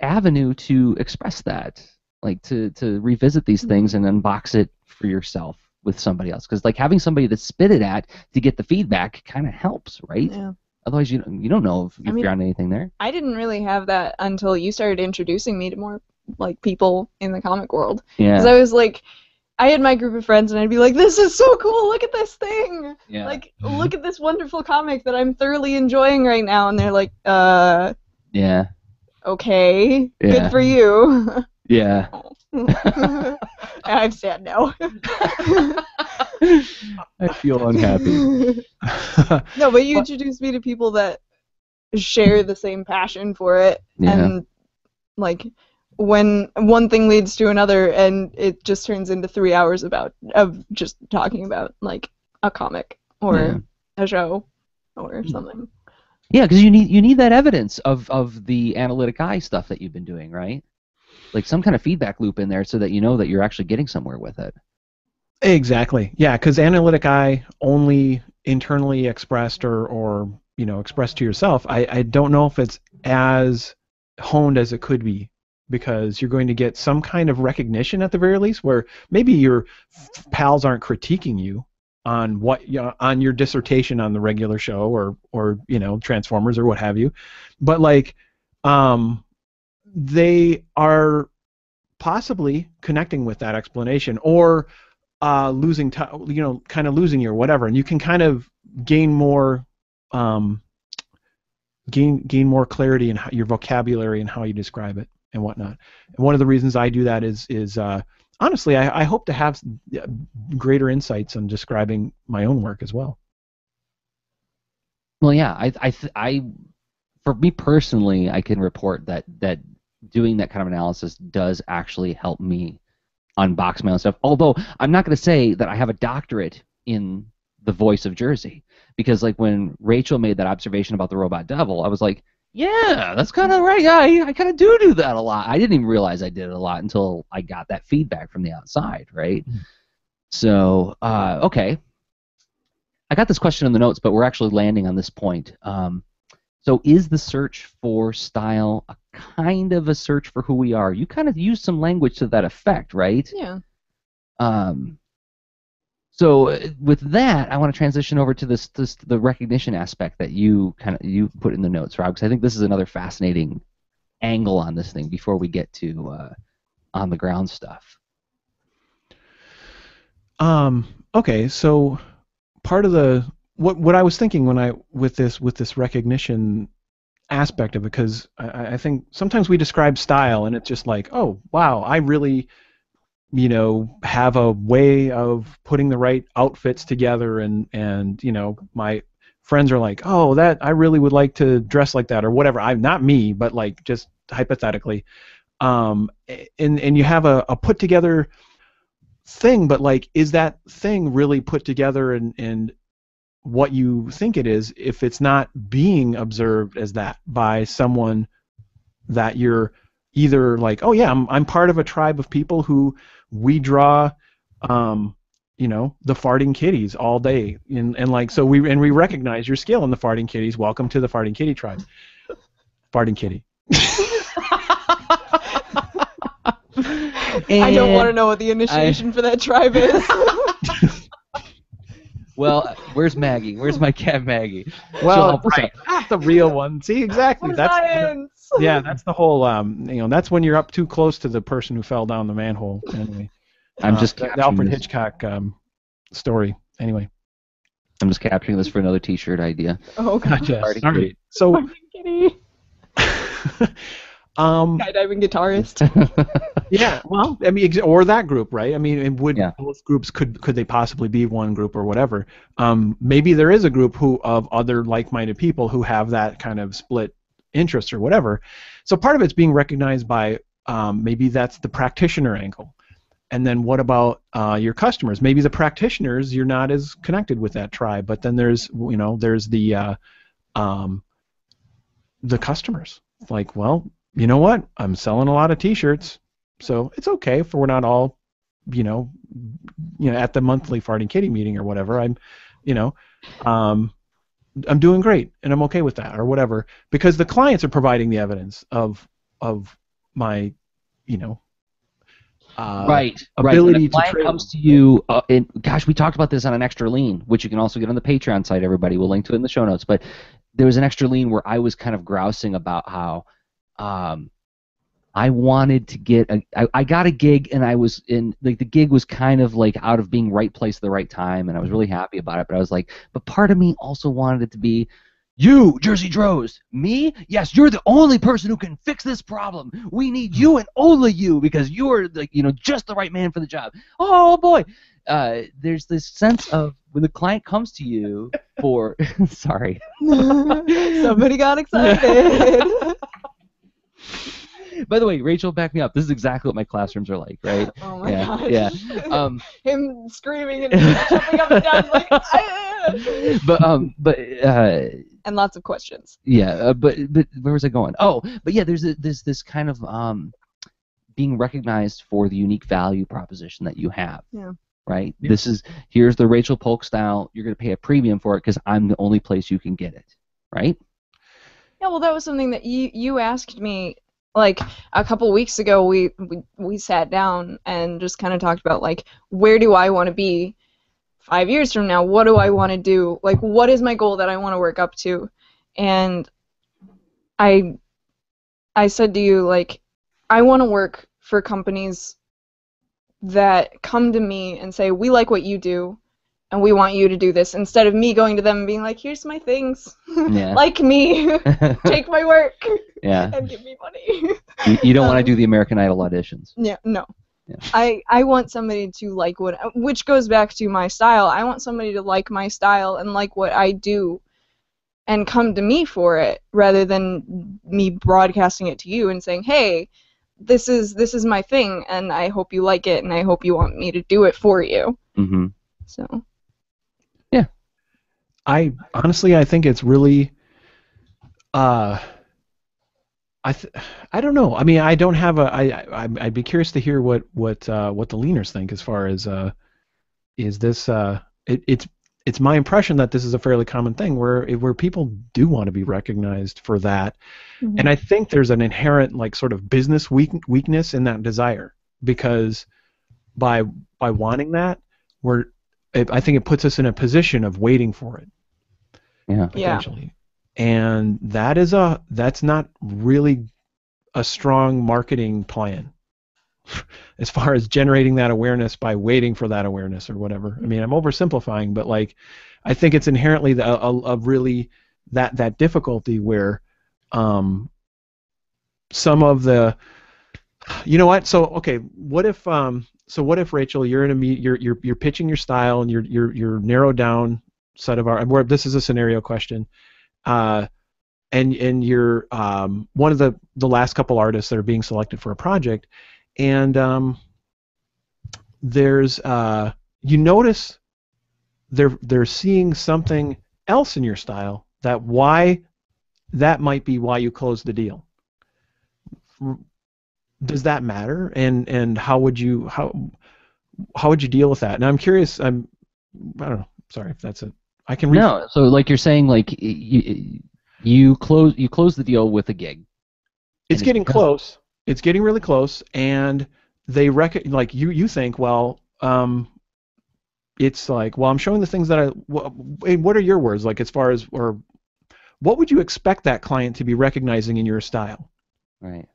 avenue to express that, like to revisit these things and unbox it for yourself with somebody else? Because like having somebody to spit it at to get the feedback kind of helps, right? Yeah. Otherwise, you don't know if you're on anything there. I didn't really have that until you started introducing me to more like people in the comic world. Yeah. Because I was like, I had my group of friends, and I'd be like, "This is so cool! Look at this thing! Yeah. Like, look at this wonderful comic that I'm thoroughly enjoying right now." And they're like, Yeah. Okay, Yeah. good for you." Yeah. I'm sad now. I feel unhappy. No, but you introduced me to people that share the same passion for it, Yeah. and like when one thing leads to another, and it just turns into 3 hours of just talking about like a comic or a show or something. Yeah, because you need that evidence of the analytic eye stuff that you've been doing, right? Like some kind of feedback loop in there so that you know that you're actually getting somewhere with it. Exactly. Yeah, because analytic eye only internally expressed or expressed to yourself. I don't know if it's as honed as it could be, because you're going to get some kind of recognition at the very least, where maybe your pals aren't critiquing you on on your dissertation on the regular show or Transformers or what have you, but like they are possibly connecting with that explanation or losing kind of losing you or whatever, and you can kind of gain more gain more clarity in your vocabulary and how you describe it and whatnot. And one of the reasons I do that is honestly, I hope to have greater insights on describing my own work as well. Well, yeah, I for me personally, I can report that doing that kind of analysis does actually help me unbox my own stuff. Although I'm not going to say that I have a doctorate in the voice of Jersey, because like when Rachel made that observation about the robot devil, I was like, yeah, that's kind of right. I kind of do that a lot. I didn't even realize I did it a lot until I got that feedback from the outside, right? So, okay. I got this question in the notes, but we're actually landing on this point. So is the search for style a kind of a search for who we are? You kind of used some language to that effect, right? Yeah. So with that, I want to transition over to the recognition aspect that you put in the notes, Rob, because I think this is another fascinating angle on this thing before we get to on the ground stuff. Okay, so part of the what I was thinking when I with this recognition aspect of it, because I think sometimes we describe style and it's just like, oh wow, I really have a way of putting the right outfits together, and my friends are like, oh, that I really would like to dress like that or whatever. I'm not me, but like just hypothetically, and you have a put together thing, but like, is that thing really put together and what you think it is if it's not being observed as that by someone that you're either like, oh yeah, I'm part of a tribe of people who we draw the farting kitties all day, and like, so we recognize your skill in the farting kitties. Welcome to the farting kitty tribe. Farting kitty. I don't want to know what the initiation for that tribe is. Well, where's Maggie? Where's my cat Maggie? Well, right. That's the real one. See, exactly. Science. Yeah, that's the whole. That's when you're up too close to the person who fell down the manhole. Anyway, I'm just the Alfred Hitchcock story. Anyway, I'm just capturing this for another T-shirt idea. Oh, gotcha. Sorry. So. Skydiving guitarist. Yeah, well, I mean, or that group, right? I mean, both groups could they possibly be one group or whatever? Maybe there is a group of other like-minded people who have that kind of split interest or whatever. So part of it's being recognized by maybe that's the practitioner angle, and then what about your customers? Maybe the practitioners, you're not as connected with that tribe, but then there's the customers. Like, well, you know what? I'm selling a lot of T-shirts, so it's okay if we're not all, at the monthly farting kitty meeting or whatever. I'm doing great, and I'm okay with that or whatever, because the clients are providing the evidence of my, right. ability to trade. Client comes to you, and gosh, we talked about this on an extra lean, which you can also get on the Patreon site. Everybody, we'll link to it in the show notes. But there was an extra lean where I was kind of grousing about how I wanted to get I got a gig, and I was in, like, the gig was kind of like out of being right place at the right time, and I was really happy about it, but I was like, but part of me also wanted it to be, you, Jersey Droz. Me? Yes, you're the only person who can fix this problem. We need you and only you, because you're just the right man for the job. Oh boy. There's this sense of when the client comes to you for sorry. Somebody got excited. By the way, Rachel, back me up. This is exactly what my classrooms are like, right? Oh my gosh. Yeah. Him screaming and jumping up and down like. But and lots of questions. Yeah, but where was I going? Oh, but yeah, there's this kind of being recognized for the unique value proposition that you have. Yeah. Right. Yeah. Here's the Rachel Polk style. You're going to pay a premium for it because I'm the only place you can get it. Right. Yeah. Well, that was something that you asked me. Like a couple weeks ago, we sat down and just kind of talked about, like, where do I want to be 5 years from now? What do I want to do? Like, what is my goal that I want to work up to? And I said to you, like, I want to work for companies that come to me and say, we like what you do, and we want you to do this, instead of me going to them and being like, here's my things, like me, take my work, and give me money. You don't want to do the American Idol auditions. Yeah, no. Yeah. I want somebody to like which goes back to my style. I want somebody to like my style and like what I do and come to me for it, rather than me broadcasting it to you and saying, hey, this is my thing, and I hope you like it, and I hope you want me to do it for you. Mm-hmm. So. Yeah. I think it's really. I don't know. I mean, I don't have I'd be curious to hear what the leaners think as far as is this it's my impression that this is a fairly common thing where people do want to be recognized for that. Mm-hmm. And I think there's an inherent, like, sort of business weakness in that desire, because by wanting that, I think it puts us in a position of waiting for it. Yeah. Potentially. And that's not really a strong marketing plan as far as generating that awareness by waiting for that awareness or whatever. I mean, I'm oversimplifying, but like, I think it's inherently a really that difficulty where some of the, you know what? So okay, what if Rachel, you're in a you're pitching your style and you're narrowed down set of our, where this is a scenario question. And you're one of the last couple artists that are being selected for a project, and there's you notice they're seeing something else in your style that might be why you closed the deal. Does that matter? And how would you deal with that? And I'm curious. I don't know. Sorry if that's it. I can No. So like you're saying, like you close the deal with a gig. It's getting close. It's getting really close, and they like you think, well, it's like, well, I'm showing the things that what are your words, like, as far as, or what would you expect that client to be recognizing in your style? Right.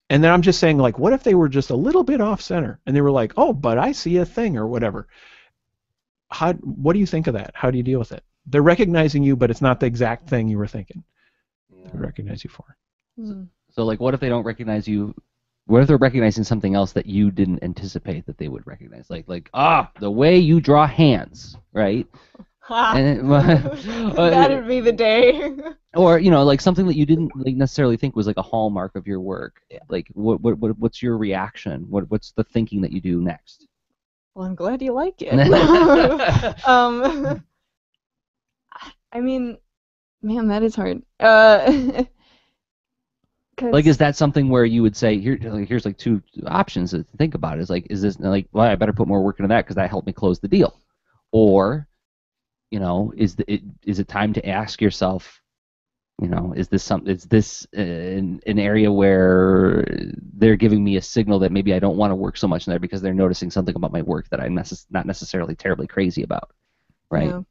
And then I'm just saying, like, what if they were just a little bit off center and they were like, oh, but I see a thing or whatever. What do you think of that? How do you deal with it? They're recognizing you, but it's not the exact thing you were thinking. Yeah. They recognize you for. So like, what if they don't recognize you? What if they're recognizing something else that you didn't anticipate that they would recognize? Like the way you draw hands, right? And That'd be the day. Or like something that you didn't necessarily think was like a hallmark of your work. Yeah. Like what's your reaction? What's the thinking that you do next? Well, I'm glad you like it. I mean, man, that is hard. Like, is that something where you would say, here's like two options to think about? Is like, is this like, well, I better put more work into that because that helped me close the deal, or, is it time to ask yourself, is this an area where they're giving me a signal that maybe I don't want to work so much in there because they're noticing something about my work that I'm not necessarily terribly crazy about, right? Yeah.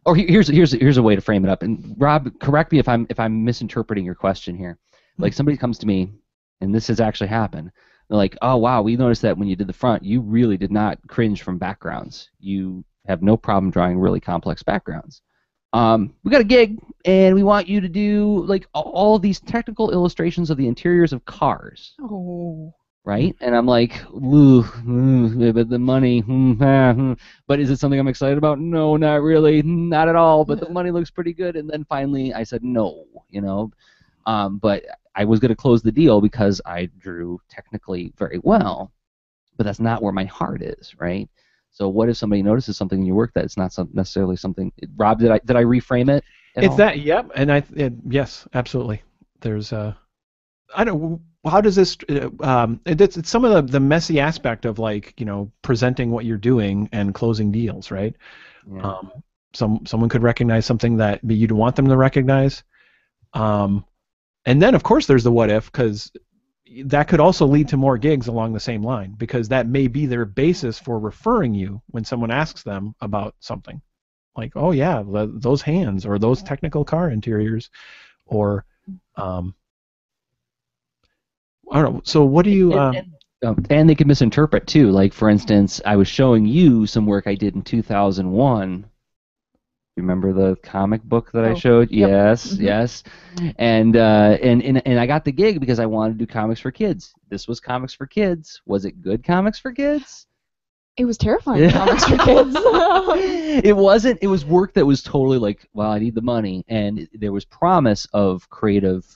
Or here's a way to frame it up. And Rob, correct me if I'm misinterpreting your question here. Like, somebody comes to me, and this has actually happened. They're like, "Oh wow, we noticed that when you did the front, you really did not cringe from backgrounds. You have no problem drawing really complex backgrounds. We got a gig, and we want you to do like all these technical illustrations of the interiors of cars." Oh. Right? And I'm like, ooh, but the money, but is it something I'm excited about? No, not really, not at all, but the money looks pretty good. And then finally I said no, but I was going to close the deal because I drew technically very well, but that's not where my heart is, right? So what if somebody notices something in your work that's not necessarily something? Rob, did I reframe it? It's that, yep, and yes, absolutely. There's I don't. How does this? It's some of the messy aspect of, like, presenting what you're doing and closing deals, right? Yeah. Someone could recognize something that you'd want them to recognize, and then of course there's the what if, because that could also lead to more gigs along the same line, because that may be their basis for referring you when someone asks them about something, like, oh yeah, those hands or those technical car interiors, or I don't know. So what do you? And they can misinterpret too. Like, for instance, I was showing you some work I did in 2001. Remember the comic book that I showed? Yep. Yes, yes. And I got the gig because I wanted to do comics for kids. This was comics for kids. Was it good comics for kids? It was terrifying comics for kids. It wasn't. It was work that was totally like, well, I need the money, and there was promise of creative,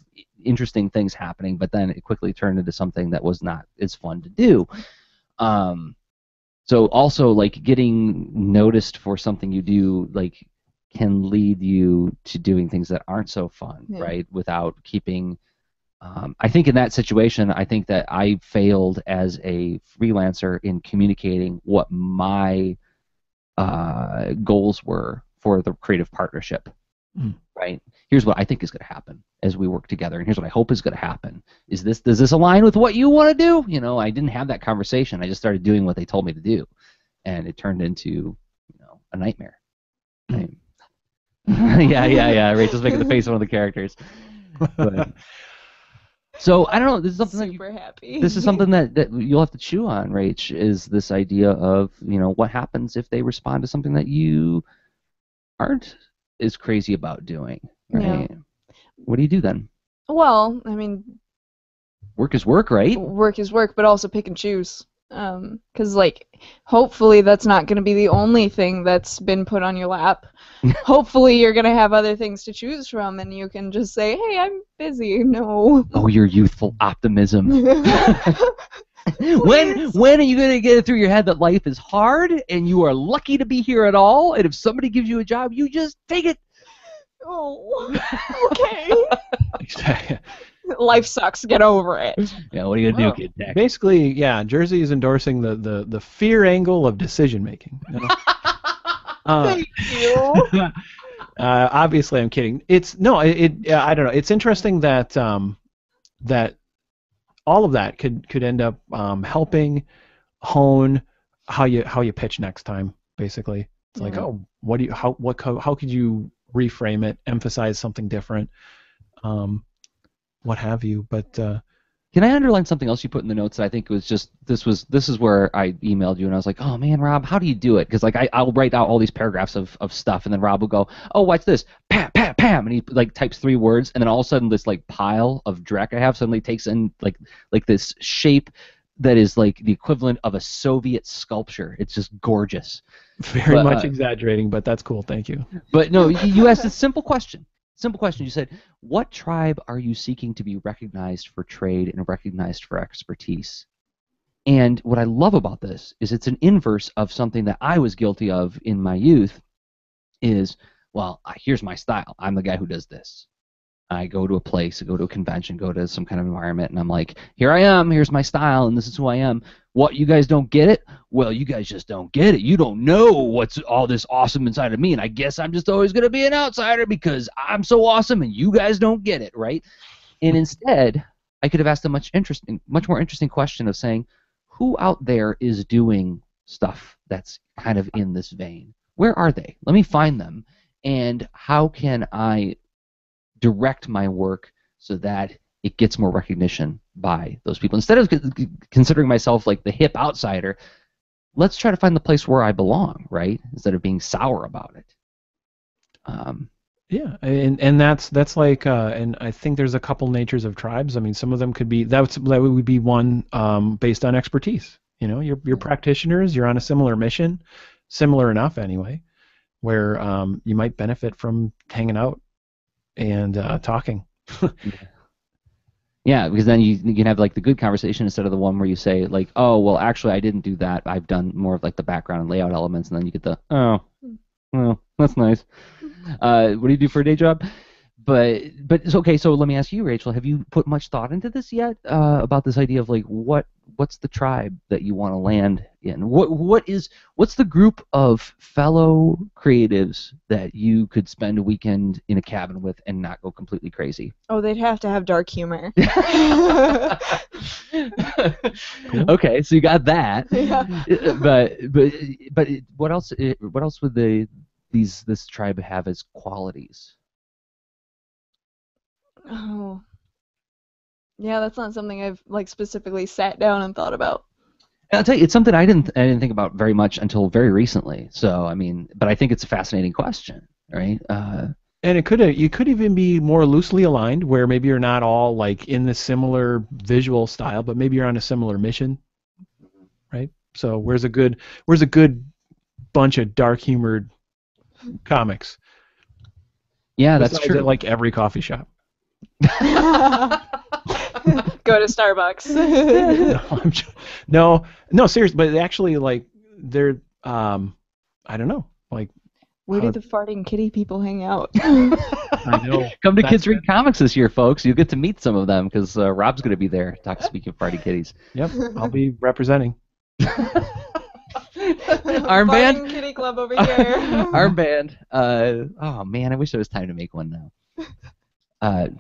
interesting things happening, but then it quickly turned into something that was not as fun to do. So also, like, getting noticed for something you do, like, can lead you to doing things that aren't so fun, right? Without keeping. I think in that situation, I think that I failed as a freelancer in communicating what my goals were for the creative partnership. Right? Here's what I think is going to happen as we work together, and here's what I hope is going to happen. Does this align with what you want to do? I didn't have that conversation. I just started doing what they told me to do, and it turned into a nightmare. Right? yeah. Rachel's making the face of one of the characters. But, so I don't know. This is something Super happy. This is something that you'll have to chew on, Rach. Is this idea of what happens if they respond to something that you aren't as crazy about doing, right? Yeah. What do you do then? Well, I mean, Work is work, right? work is work, but also pick and choose. Because, like, hopefully that's not going to be the only thing that's been put on your lap. Hopefully you're going to have other things to choose from, and you can just say, hey, I'm busy. No. Oh, your youthful optimism. When are you going to get it through your head that life is hard and you are lucky to be here at all, and if somebody gives you a job, you just take it? Oh, okay. Life sucks. Get over it. Yeah, what are you going to do, kid? Tech? Basically, yeah, Jersey is endorsing the fear angle of decision making. Thank you. Obviously, I'm kidding. I don't know. It's interesting that that all of that could end up helping hone how you pitch next time. Basically, it's like, oh, how could you reframe it, emphasize something different, what have you? But can I underline something else you put in the notes that I think was just this is where I emailed you and I was like, oh man, Rob, how do you do it? Because like I'll write out all these paragraphs of stuff and then Rob will go, oh, watch this, pam, pam, pam, and he like types 3 words and then all of a sudden this like pile of dreck I have suddenly takes in like this shape that is like the equivalent of a Soviet sculpture. It's just gorgeous. Very much exaggerating, but that's cool. Thank you. But no, you asked a simple question. Simple question. You said, what tribe are you seeking to be recognized for trade and recognized for expertise? And what I love about this is it's an inverse of something that I was guilty of in my youth is, well, here's my style. I'm the guy who does this. I go to a place, I go to a convention, go to some kind of environment, and I'm like, here I am, here's my style, and this is who I am. What, you guys don't get it? Well, you guys just don't get it. You don't know what's all this awesome inside of me, and I guess I'm just always going to be an outsider because I'm so awesome and you guys don't get it, right? And instead, I could have asked a much more interesting question of saying, who out there is doing stuff that's kind of in this vein? Where are they? Let me find them, and how can I direct my work so that it gets more recognition by those people. Instead of considering myself like the hip outsider, let's try to find the place where I belong, right? Instead of being sour about it. Yeah, and that's like, and I think there's a couple natures of tribes. I mean, some of them could be that would be one based on expertise. You're practitioners. You're on a similar mission, similar enough anyway, where you might benefit from hanging out and talking. Yeah, because then you can have like the good conversation instead of the one where you say like, oh, well, actually, I didn't do that. I've done more of like the background and layout elements, and then you get the, oh, well, that's nice. What do you do for a day job? But it's okay. So let me ask you, Rachel, have you put much thought into this yet about this idea of like what's the tribe that you want to land in? What's the group of fellow creatives that you could spend a weekend in a cabin with and not go completely crazy? Oh, they'd have to have dark humor. Okay, so you got that. Yeah. But what else? What else would this tribe have as qualities? Oh. Yeah, that's not something I've like specifically sat down and thought about. And I'll tell you, it's something I didn't think about very much until very recently. So I mean, but I think it's a fascinating question, right? And you could even be more loosely aligned, where maybe you're not all like in the similar visual style, but maybe you're on a similar mission, right? So where's a good bunch of dark humored comics? Yeah, that's Besides true. at, like every coffee shop. Go to Starbucks. No, seriously, but actually, like, they're, I don't know, like. Where do the farting kitty people hang out? I know. Come to Kids Read Comics this year, folks. You'll get to meet some of them because Rob's going to be there. Speaking of farty kitties. Yep, I'll be representing. Armband. Farting kitty club over here. Armband. Oh man, I wish there was time to make one now.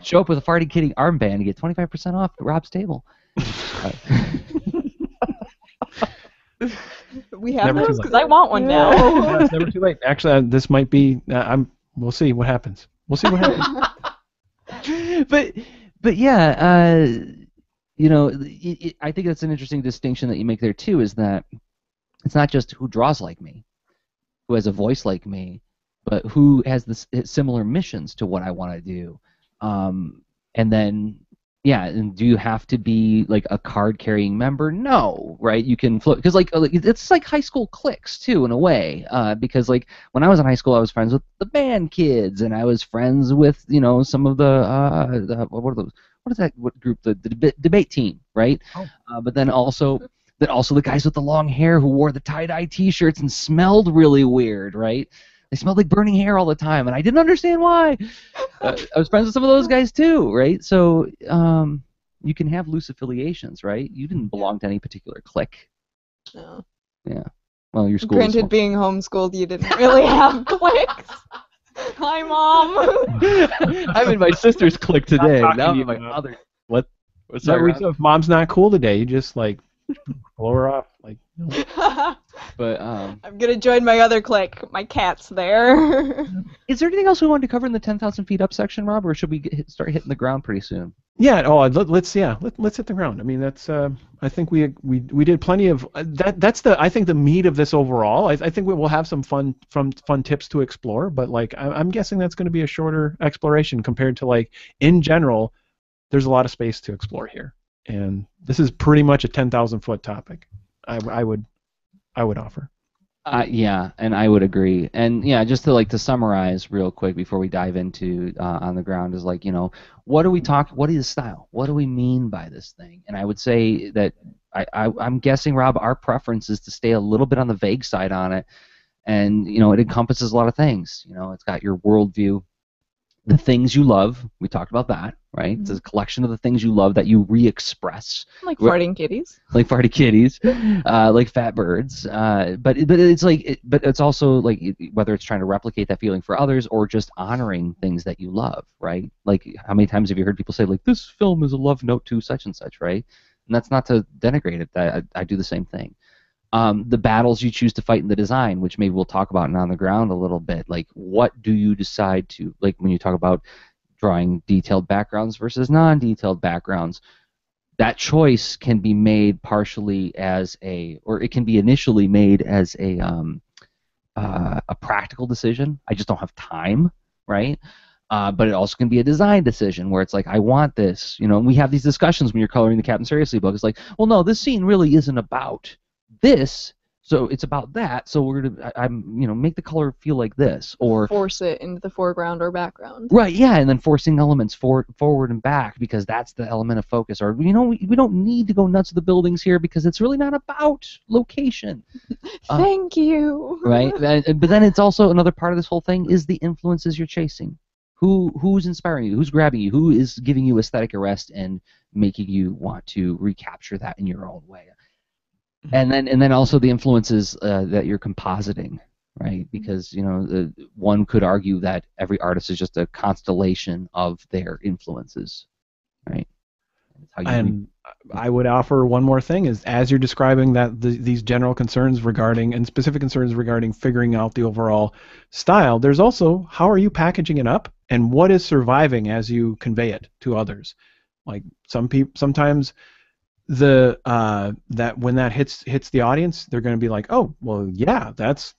Show up with a farty kitty armband and get 25% off at Rob's table. We have Never too those late. because I want one now. Yeah, it's never too late. Actually, this might be. We'll see what happens. We'll see what happens. but yeah, I think that's an interesting distinction that you make there too. Is that it's not just who draws like me, who has a voice like me, but who has similar missions to what I want to do. And then, yeah, and do you have to be like a card-carrying member? No, right? You can float because like it's like high school cliques too in a way. Because like when I was in high school, I was friends with the band kids, and I was friends with some of the what are those? What is that? What group? The debate team, right? Oh. But then also the guys with the long hair who wore the tie-dye T-shirts and smelled really weird, right? They smelled like burning hair all the time, and I didn't understand why. I was friends with some of those guys too, right? So you can have loose affiliations, right? You didn't belong to any particular clique. No. Yeah. Well, your school. Granted, being homeschooled, you didn't really have cliques. Hi, Mom. I'm in my sister's clique today. talking Now to you I'm in my about- mother. What? What's So that? if Mom's not cool today, you just like blow her off. Like, no. But I'm gonna join my other clique. My cat's there. is there anything else we wanted to cover in the 10,000 feet up section, Rob, or should we start hitting the ground pretty soon? Yeah. Oh, let's hit the ground. I mean, that's. I think we did plenty of that. That's I think the meat of this overall. I think we will have some fun tips to explore. But like, I'm guessing that's going to be a shorter exploration compared to like in general. There's a lot of space to explore here, and this is pretty much a 10,000 foot topic. I would offer. Yeah, and I would agree. And yeah, just to summarize real quick before we dive into on the ground is like, what are we talking? What is style? What do we mean by this thing? And I would say that I'm guessing, Rob, our preference is to stay a little bit on the vague side on it, and it encompasses a lot of things. It's got your worldview, the things you love. We talked about that, right? It's a collection of the things you love that you re-express. Like farting kitties. Like farty kitties, like fat birds. But it's also like whether it's trying to replicate that feeling for others or just honoring things that you love, right? Like how many times have you heard people say like this film is a love note to such and such, right? And that's not to denigrate it. I do the same thing. The battles you choose to fight in the design, which maybe we'll talk about on the ground a little bit. Like, what do you decide to, like when you talk about drawing detailed backgrounds versus non-detailed backgrounds, that choice can be made partially or it can be initially made as a practical decision. I just don't have time, right? But it also can be a design decision where it's like, I want this, and we have these discussions when you're coloring the Captain Seriously book. It's like, well, no, this scene really isn't about this, so it's about that, so we're gonna make the color feel like this, or force it into the foreground or background. Right, yeah, and then forcing elements forward and back because that's the element of focus, or we don't need to go nuts with the buildings here because it's really not about location. Thank you. Right, but then it's also another part of this whole thing is the influences you're chasing. Who's inspiring you? Who's grabbing you? Who is giving you aesthetic arrest and making you want to recapture that in your own way? And then also the influences that you're compositing, right? Because one could argue that every artist is just a constellation of their influences, right? I would offer one more thing: is as you're describing that these general concerns regarding and specific concerns regarding figuring out the overall style, there's also how are you packaging it up and what is surviving as you convey it to others. Like sometimes. That when that hits the audience, they're going to be like, oh, well, yeah, that's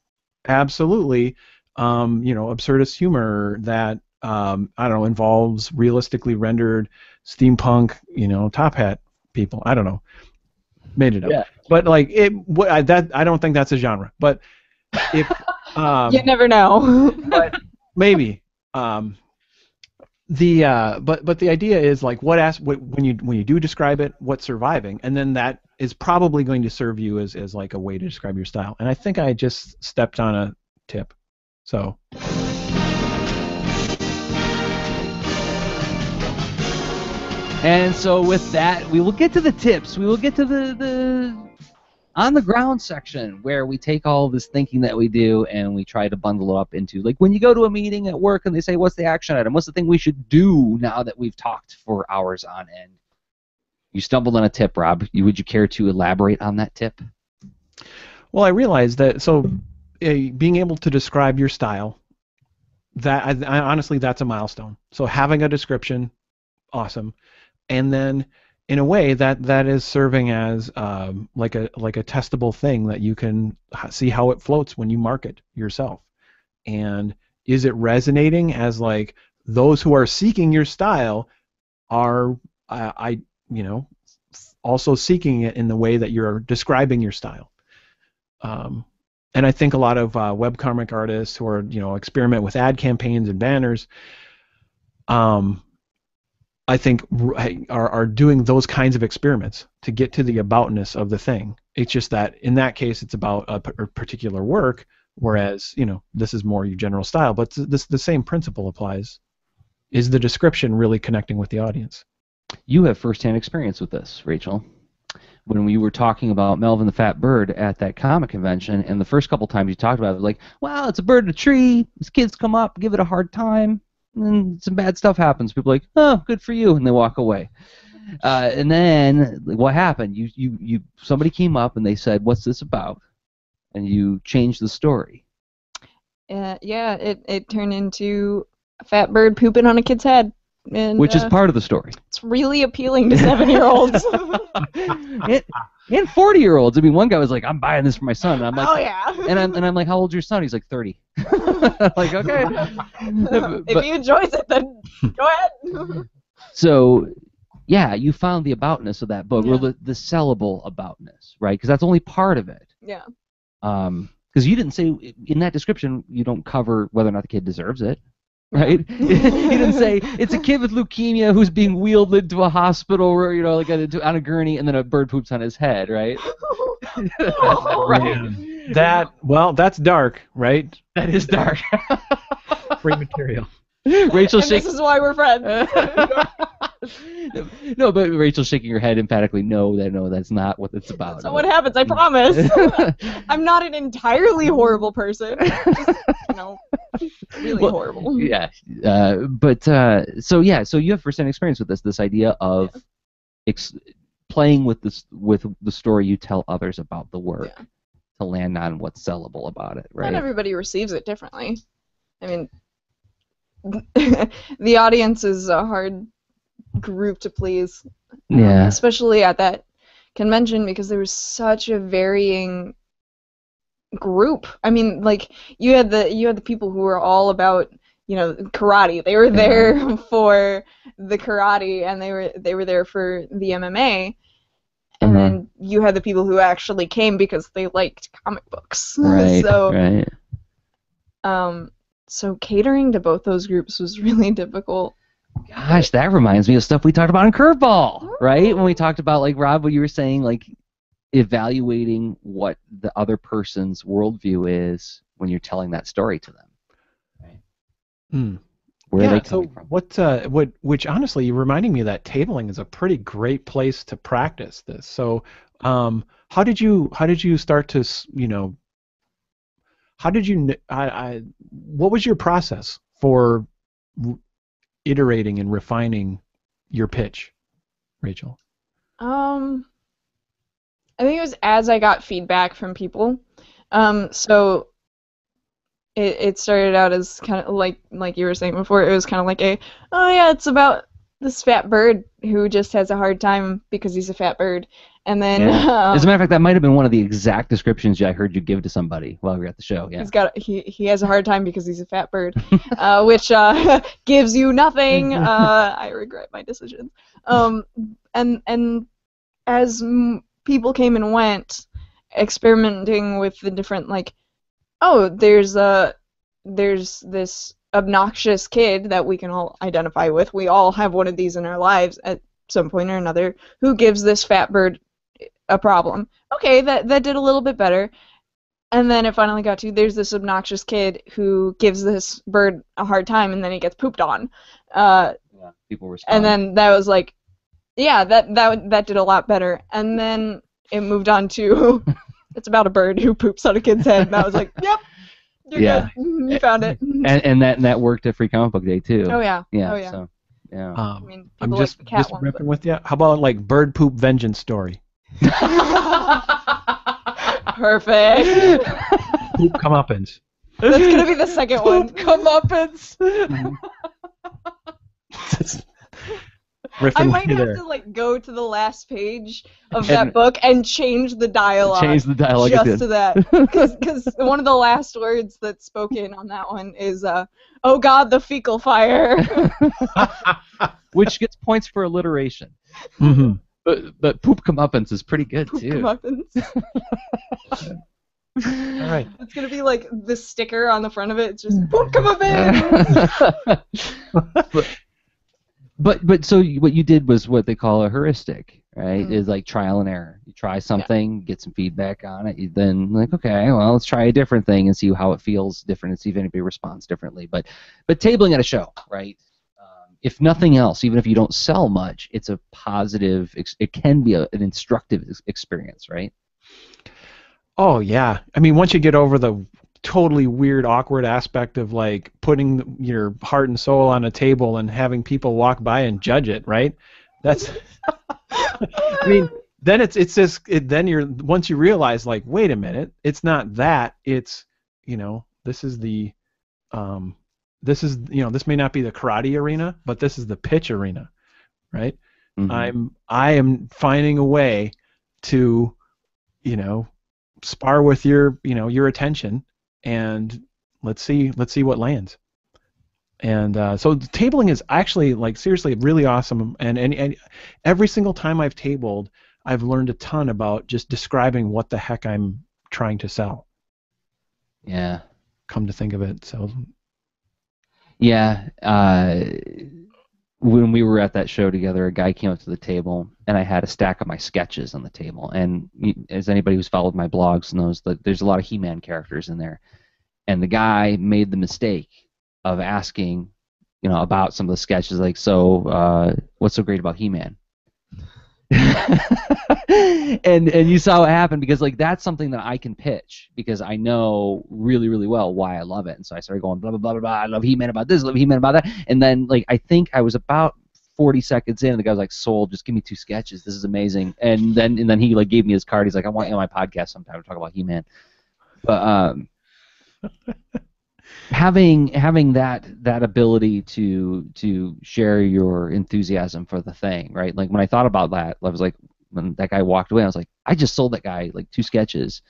absolutely, absurdist humor that I don't know involves realistically rendered steampunk, top hat people. I don't know, made it up. Yeah. But like I don't think that's a genre. But if you never know. but maybe. But the idea is like when you do describe it, what's surviving, and then that is probably going to serve you as like a way to describe your style. And I think I just stepped on a tip. So And so with that, we will get to the tips. We will get to the on the ground section where we take all this thinking that we do and we try to bundle it up into, like when you go to a meeting at work and they say, what's the action item? What's the thing we should do now that we've talked for hours on end? You stumbled on a tip, Rob. Would you care to elaborate on that tip? Well, I realized that being able to describe your style, that I honestly that's a milestone. So having a description, awesome, and then in a way that is serving as like a testable thing that you can see how it floats when you market yourself, and is it resonating as like those who are seeking your style are also seeking it in the way that you're describing your style. And I think a lot of webcomic artists who are experiment with ad campaigns and banners, I think are doing those kinds of experiments to get to the aboutness of the thing. It's just that in that case it's about a particular work, whereas this is more your general style. But the same principle applies. Is the description really connecting with the audience? You have firsthand experience with this, Rachel. When we were talking about Melvin the Fat Bird at that comic convention, and the first couple times you talked about it, like, well, it's a bird in a tree, these kids come up, give it a hard time, and some bad stuff happens. People are like, oh, good for you, and they walk away. And then what happened? Somebody came up and they said, what's this about? And you changed the story. Yeah, it turned into a fat bird pooping on a kid's head. And, which is part of the story. It's really appealing to 7-year-olds. and 40-year-olds. I mean, one guy was like, "I'm buying this for my son." And I'm like, "Oh yeah." And I'm like, "How old's your son?" He's like, 30. Like, okay. If he enjoys it, then go ahead. So, yeah, you found the aboutness of that book, Yeah. or the sellable aboutness, right? Because that's only part of it. Yeah. Because you didn't say in that description, you don't cover whether or not the kid deserves it. Right? You didn't say it's a kid with leukemia who's being wheeled into a hospital, or like on a gurney, and then a bird poops on his head, right? Right. That's dark, right? That is dark. Free material. Rachel This is why we're friends. No, but Rachel's shaking her head emphatically. No, that's not what it's about. That's not what happens. I promise. I'm not an entirely horrible person. Just, really horrible. Yeah, so you have firsthand experience with this idea of playing with the story you tell others about the work to land on what's sellable about it, right? And everybody receives it differently. I mean, the audience is a hard group to please. Yeah. Especially at that convention, because there was such a varying group. I mean, like you had the people who were all about karate. They were there for the karate, and they were there for the MMA. And then you had the people who actually came because they liked comic books. Right. So catering to both those groups was really difficult. Gosh, that reminds me of stuff we talked about in Curveball, right? When we talked about, like, Rob, what you were saying, like, evaluating what the other person's worldview is when you're telling that story to them. Right? Where are they coming from? Which honestly, you're reminding me that tabling is a pretty great place to practice this. So, how did you start to, what was your process for iterating and refining your pitch, Rachel? I think it was as I got feedback from people. So it started out as kind of like you were saying before. It was kind of like it's about this fat bird who just has a hard time because he's a fat bird. And then, as a matter of fact, that might have been one of the exact descriptions I heard you give to somebody while we were at the show. Yeah. He has a hard time because he's a fat bird, which gives you nothing. I regret my decisions. And as people came and went, experimenting with the different, like, there's this obnoxious kid that we can all identify with. We all have one of these in our lives at some point or another who gives this fat bird a problem. Okay, that did a little bit better. And then it finally got to, there's this obnoxious kid who gives this bird a hard time, and then he gets pooped on. People respond. And then that was like, that did a lot better. And then it moved on to, it's about a bird who poops on a kid's head. And I was like, yep, you're good. You found it. And that worked at Free Comic Book Day too. Oh yeah. Yeah. So, yeah. I mean, I'm people just like the cat one, ripping with you. How about like bird poop vengeance story? Perfect. Poop comeuppance. That's gonna be the second one. Comeuppance. Riffing I with might you have there. to like go to the last page of that book and change the dialogue. Change the dialogue just at the to that, because one of the last words that's spoken on that one is, "Oh God, the fecal fire." Which gets points for alliteration. Mm-hmm. But poop comeuppance is pretty good Poop too. comeuppance. All right. It's gonna be like the sticker on the front of it. It's just poop comeuppance. But so what you did was what they call a heuristic, right? Mm. Is like trial and error. You try something, get some feedback on it, you then like, okay, well, let's try a different thing and see how it feels different and see if anybody responds differently. But tabling at a show, right? If nothing else, even if you don't sell much, it's a positive. It can be an instructive experience, right? Oh yeah. I mean, once you get over the totally weird, awkward aspect of like putting your heart and soul on a table and having people walk by and judge it, right? That's. I mean, then it's just then you're once you realize like, wait a minute, it's not that. It's this is the this may not be the karate arena, but this is the pitch arena, right? Mm-hmm. I am finding a way to spar with your attention, and let's see what lands. And so tabling is actually like seriously really awesome, and every single time I've tabled, I've learned a ton about just describing what the heck I'm trying to sell. Yeah. Come to think of it, so. Yeah. When we were at that show together, a guy came up to the table, and I had a stack of my sketches on the table. And as anybody who's followed my blogs knows, that there's a lot of He-Man characters in there. And the guy made the mistake of asking, about some of the sketches, like, so what's so great about He-Man? and you saw what happened, because like that's something that I can pitch because I know really, really well why I love it. And so I started going blah blah blah blah blah. I love He-Man about this, I love He-Man about that. And then like I think I was about 40 seconds in, and the guy was like, "Sold, just give me 2 sketches. This is amazing." And then he like gave me his card. He's like, "I want you on my podcast sometime to talk about He-Man." But having that ability to share your enthusiasm for the thing, right? Like when I thought about that, I was like, when that guy walked away, I was like, I just sold that guy like 2 sketches,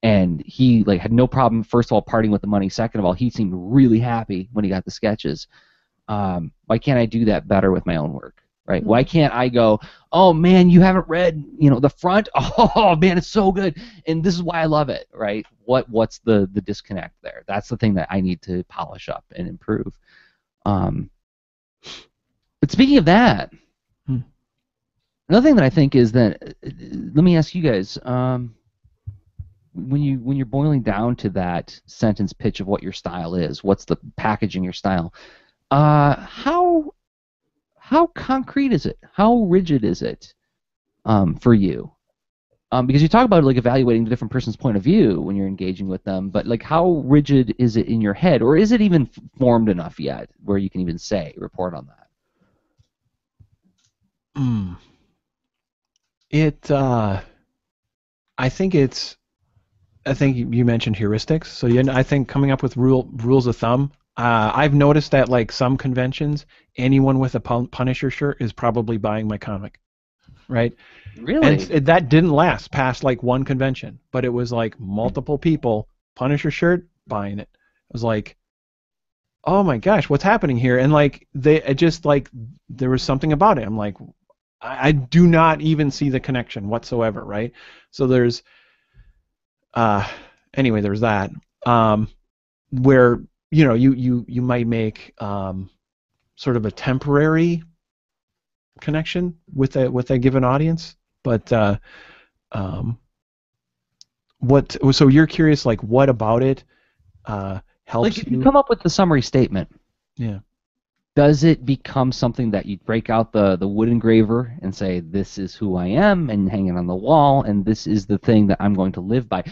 and he like had no problem, first of all, parting with the money. Second of all, he seemed really happy when he got the sketches. Why can't I do that better with my own work, right? Why can't I go, oh man, you haven't read the front? Oh man, it's so good, and this is why I love it, right? What's the disconnect there? That's the thing that I need to polish up and improve. But speaking of that, another thing that I think is that, let me ask you guys, when you're boiling down to that sentence pitch of what your style is, what's the packaging your style, how concrete is it? How rigid is it for you? Because you talk about like evaluating the different person's point of view when you're engaging with them, but like how rigid is it in your head, or is it even formed enough yet where you can even report on that? I think you mentioned heuristics. So I think coming up with rules of thumb. I've noticed that like some conventions, anyone with a Punisher shirt is probably buying my comic, right? Really? And that didn't last past like one convention, but it was like multiple people, Punisher shirt, buying it. It was like, oh my gosh, what's happening here? And like there was something about it. I'm like, I do not even see the connection whatsoever, right? So there's anyway, there's that where you might make sort of a temporary connection with a given audience, but so you're curious, like what about it helps like if you come up with the summary statement, yeah, does it become something that you break out the wood engraver and say, this is who I am, and hang it on the wall, and this is the thing that I'm going to live by?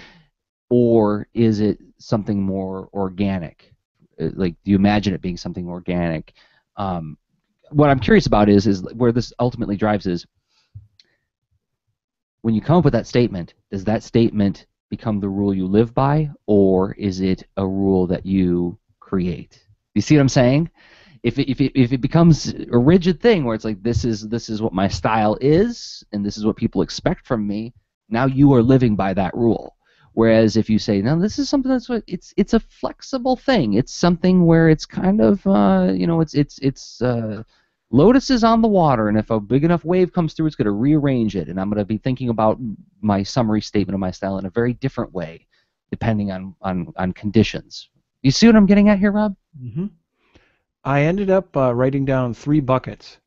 Or is it something more organic? Like, do you imagine it being something organic? What I'm curious about is where this ultimately drives is, when you come up with that statement, does that statement become the rule you live by, or is it a rule that you create? You see what I'm saying? If it becomes a rigid thing where it's like this is what my style is and this is what people expect from me, now you are living by that rule. Whereas if you say, no, this is something that's what it's a flexible thing. It's something where it's kind of it's Lotus is on the water, and if a big enough wave comes through, it's going to rearrange it, and I'm going to be thinking about my summary statement of my style in a very different way, depending on conditions. You see what I'm getting at here, Rob? Mm-hmm. I ended up writing down 3 buckets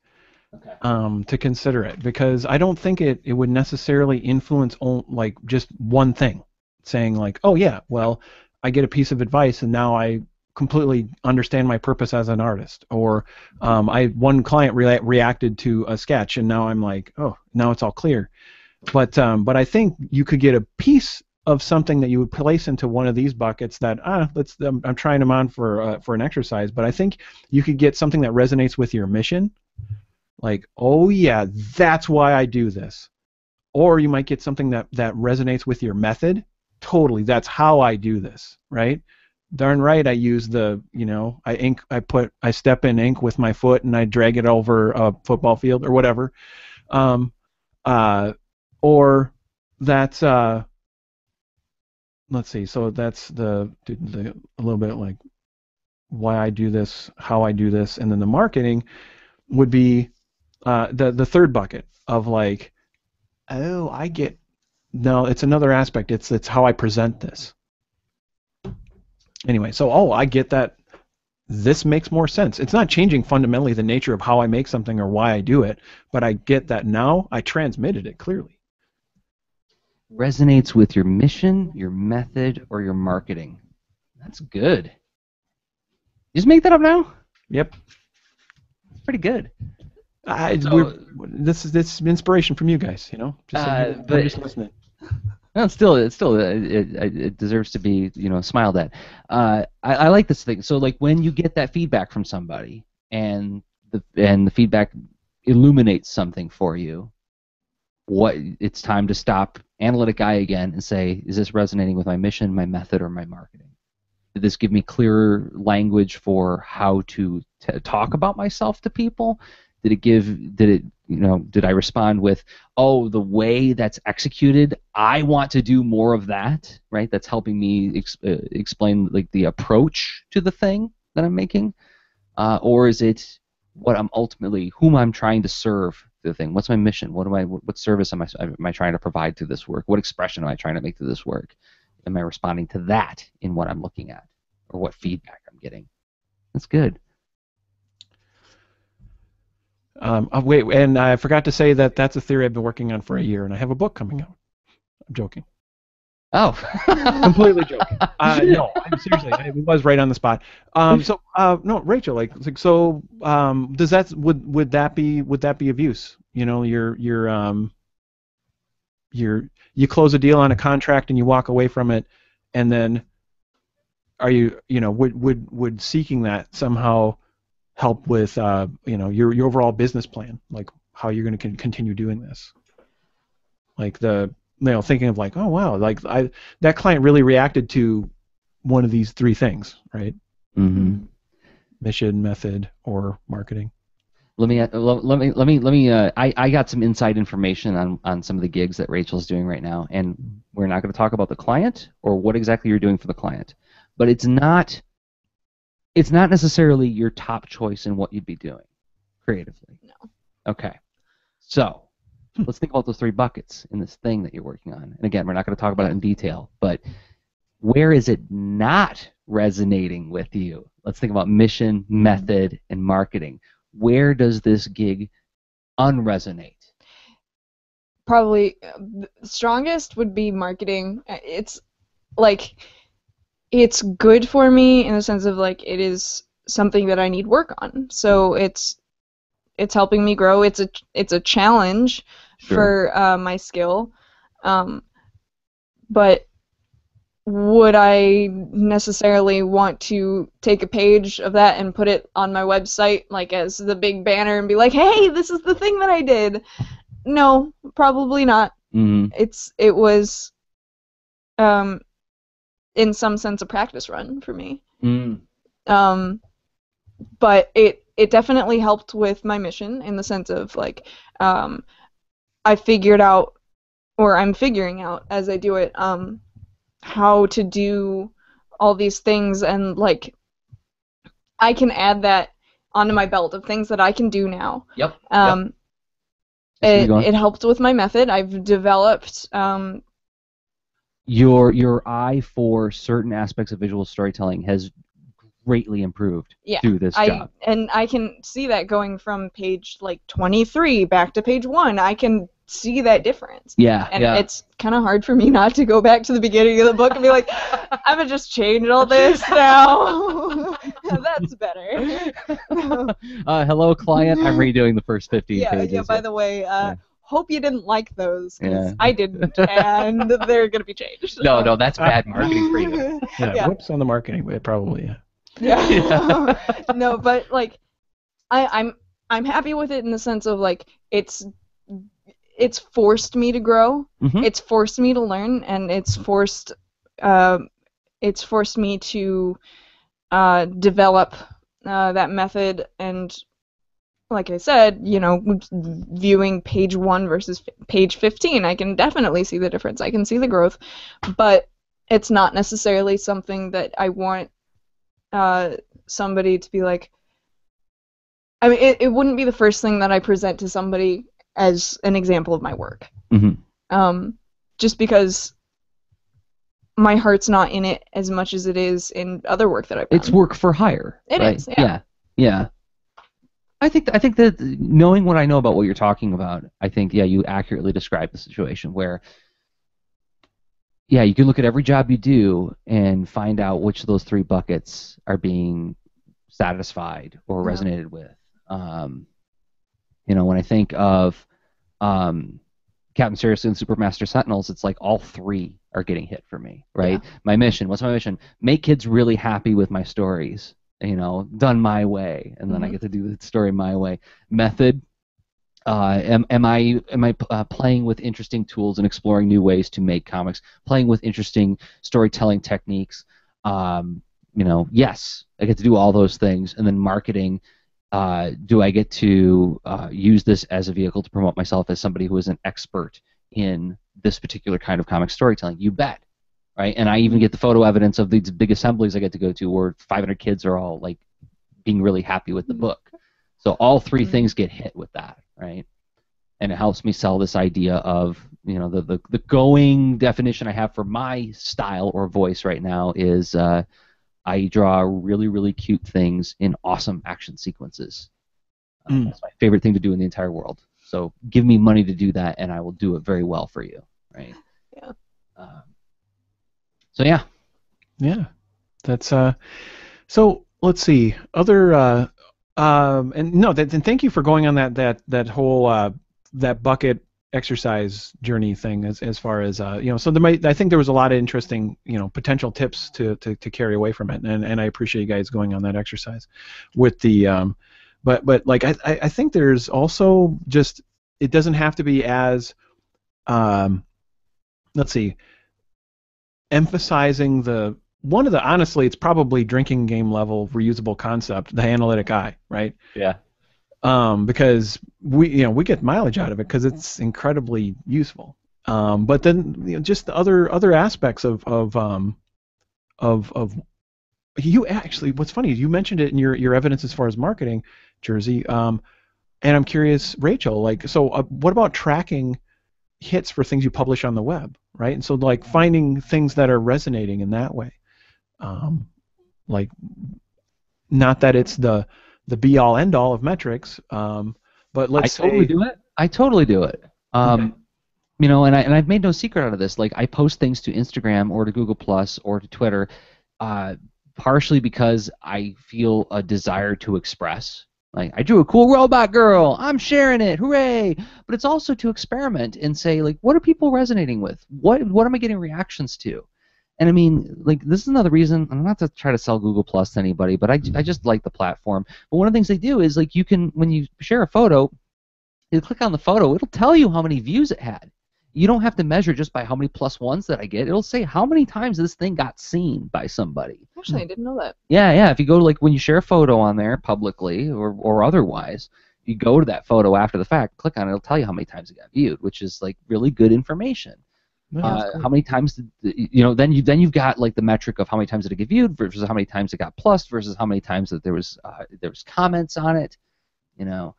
to consider it, because I don't think it would necessarily influence like just one thing, saying like, oh yeah, well, I get a piece of advice and now I completely understand my purpose as an artist, or one client reacted to a sketch and now I'm like, oh, now it's all clear. But I think you could get a piece of something that you would place into one of these buckets that I'm trying them on for an exercise, but I think you could get something that resonates with your mission, like, oh yeah, that's why I do this. Or you might get something that resonates with your method. Totally, that's how I do this, right? Darn right, I use I step in ink with my foot and I drag it over a football field or whatever. Or that's let's see. So that's a little bit like why I do this, how I do this, and then the marketing would be the third bucket of like, oh, no, it's another aspect. It's how I present this. Anyway, so I get that this makes more sense. It's not changing fundamentally the nature of how I make something or why I do it, but I get that now I transmitted it clearly. Resonates with your mission, your method, or your marketing. That's good. You just make that up now? Yep. It's pretty good. This is inspiration from you guys, I'm just listening. No, it deserves to be smiled at. I like this thing. So like when you get that feedback from somebody and the feedback illuminates something for you, it's time to stop analytic eye again and say, is this resonating with my mission, my method, or my marketing? Did this give me clearer language for how to talk about myself to people? Did I respond with, oh, the way that's executed, I want to do more of that, right? That's helping me explain like the approach to the thing that I'm making, or is it whom I'm trying to serve through the thing? What's my mission? What service am I trying to provide to this work? What expression am I trying to make to this work? Am I responding to that in what I'm looking at, or what feedback I'm getting? That's good. Wait, and I forgot to say that's a theory I've been working on for a year, and I have a book coming out. I'm joking. Oh. Completely joking. No, seriously, I was right on the spot. No, Rachel, does that would that be of use? You close a deal on a contract and you walk away from it, and then are you would seeking that somehow help with your overall business plan, like how you're going to continue doing this, like thinking of like, oh wow, like that client really reacted to one of these 3 things, right? Mm-hmm. Mission, method, or marketing. Let me. I got some inside information on some of the gigs that Rachel's doing right now, and we're not going to talk about the client or what exactly you're doing for the client, but it's not necessarily your top choice in what you'd be doing creatively. No. Okay. So let's think about those 3 buckets in this thing that you're working on. And again, we're not going to talk about it in detail, but where is it not resonating with you? Let's think about mission, method, and marketing. Where does this gig unresonate? Probably the strongest would be marketing. It's like, it's good for me in the sense of like it is something that I need work on. So it's helping me grow. It's a challenge for my skill. But would I necessarily want to take a page of that and put it on my website like as the big banner and be like, hey, this is the thing that I did? No, probably not. Mm-hmm. It was in some sense, a practice run for me. Mm. But it definitely helped with my mission in the sense of like I figured out, or I'm figuring out as I do it, how to do all these things, and like I can add that onto my belt of things that I can do now. Yep. It helped with my method. I've developed your eye for certain aspects of visual storytelling has greatly improved through this job. And I can see that going from page like 23 back to page 1. I can see that difference. And it's kind of hard for me not to go back to the beginning of the book and be like, I'm gonna just change all this now. That's better. Hello, client. I'm redoing the first 15 pages. Yeah. By the way, hope you didn't like those, because I didn't, and they're gonna be changed. No, that's bad marketing for you. Whoops on the marketing, but probably. No, but like I'm happy with it in the sense of like it's forced me to grow. Mm-hmm. It's forced me to learn, and it's forced me to develop that method. And like I said, viewing page 1 versus page 15, I can definitely see the difference. I can see the growth, but it's not necessarily something that I want somebody to be like. I mean, it wouldn't be the first thing that I present to somebody as an example of my work. Mm-hmm. Just because my heart's not in it as much as it is in other work that I've done. It's work for hire. It right? is, yeah. I think that knowing what I know about what you're talking about, I think you accurately describe the situation where you can look at every job you do and find out which of those 3 buckets are being satisfied or resonated with. When I think of Captain Sirius and Supermaster Sentinels, it's like all 3 are getting hit for me, right? My mission, what's my mission? Make kids really happy with my stories, done my way, and then I get to do the story my way. Method, am I playing with interesting tools and exploring new ways to make comics, playing with interesting storytelling techniques? Yes, I get to do all those things. And then marketing, do I get to use this as a vehicle to promote myself as somebody who is an expert in this particular kind of comic storytelling? You bet, right? And I even get the photo evidence of these big assemblies I get to go to where 500 kids are all like being really happy with the book. So all 3 things get hit with that, right? And it helps me sell this idea of, the going definition I have for my style or voice right now is I draw really, really cute things in awesome action sequences. That's my favorite thing to do in the entire world. So give me money to do that, and I will do it very well for you, right? Yeah. Yeah. That's so let's see. Other and thank you for going on that whole that bucket exercise journey thing as far as so I think there was a lot of interesting potential tips to carry away from it, and I appreciate you guys going on that exercise with the but like I think there's also just, it doesn't have to be as let's see, emphasizing honestly it's probably drinking game level reusable concept, the analytic eye, right? Yeah. Because we get mileage out of it because it's incredibly useful. But then just the other aspects of you actually, what's funny is you mentioned it in your evidence as far as marketing, Jersey. And I'm curious, Rachel, like, so what about tracking hits for things you publish on the web, right? And so like finding things that are resonating in that way, like, not that it's the be all end all of metrics, but let's say I totally do it. Okay. And I've made no secret out of this. Like, I post things to Instagram or to Google Plus or to Twitter, partially because I feel a desire to express. Like, I drew a cool robot girl, I'm sharing it, hooray! But it's also to experiment and say, like, what are people resonating with? What am I getting reactions to? And I mean, like, this is another reason, I'm not to try to sell Google Plus to anybody, but I just like the platform. But one of the things they do is, like, you can, when you share a photo, you click on the photo, it'll tell you how many views it had. you don't have to measure just by how many +1s that I get. It'll say how many times this thing got seen by somebody. Actually, I didn't know that. Yeah. If you go to, like, when you share a photo on there publicly or otherwise, you go to that photo after the fact, click on it, it'll tell you how many times it got viewed, which is like really good information. That's cool. How many times then you've got like the metric of how many times did it get viewed versus how many times it got plus versus how many times that there was comments on it, you know.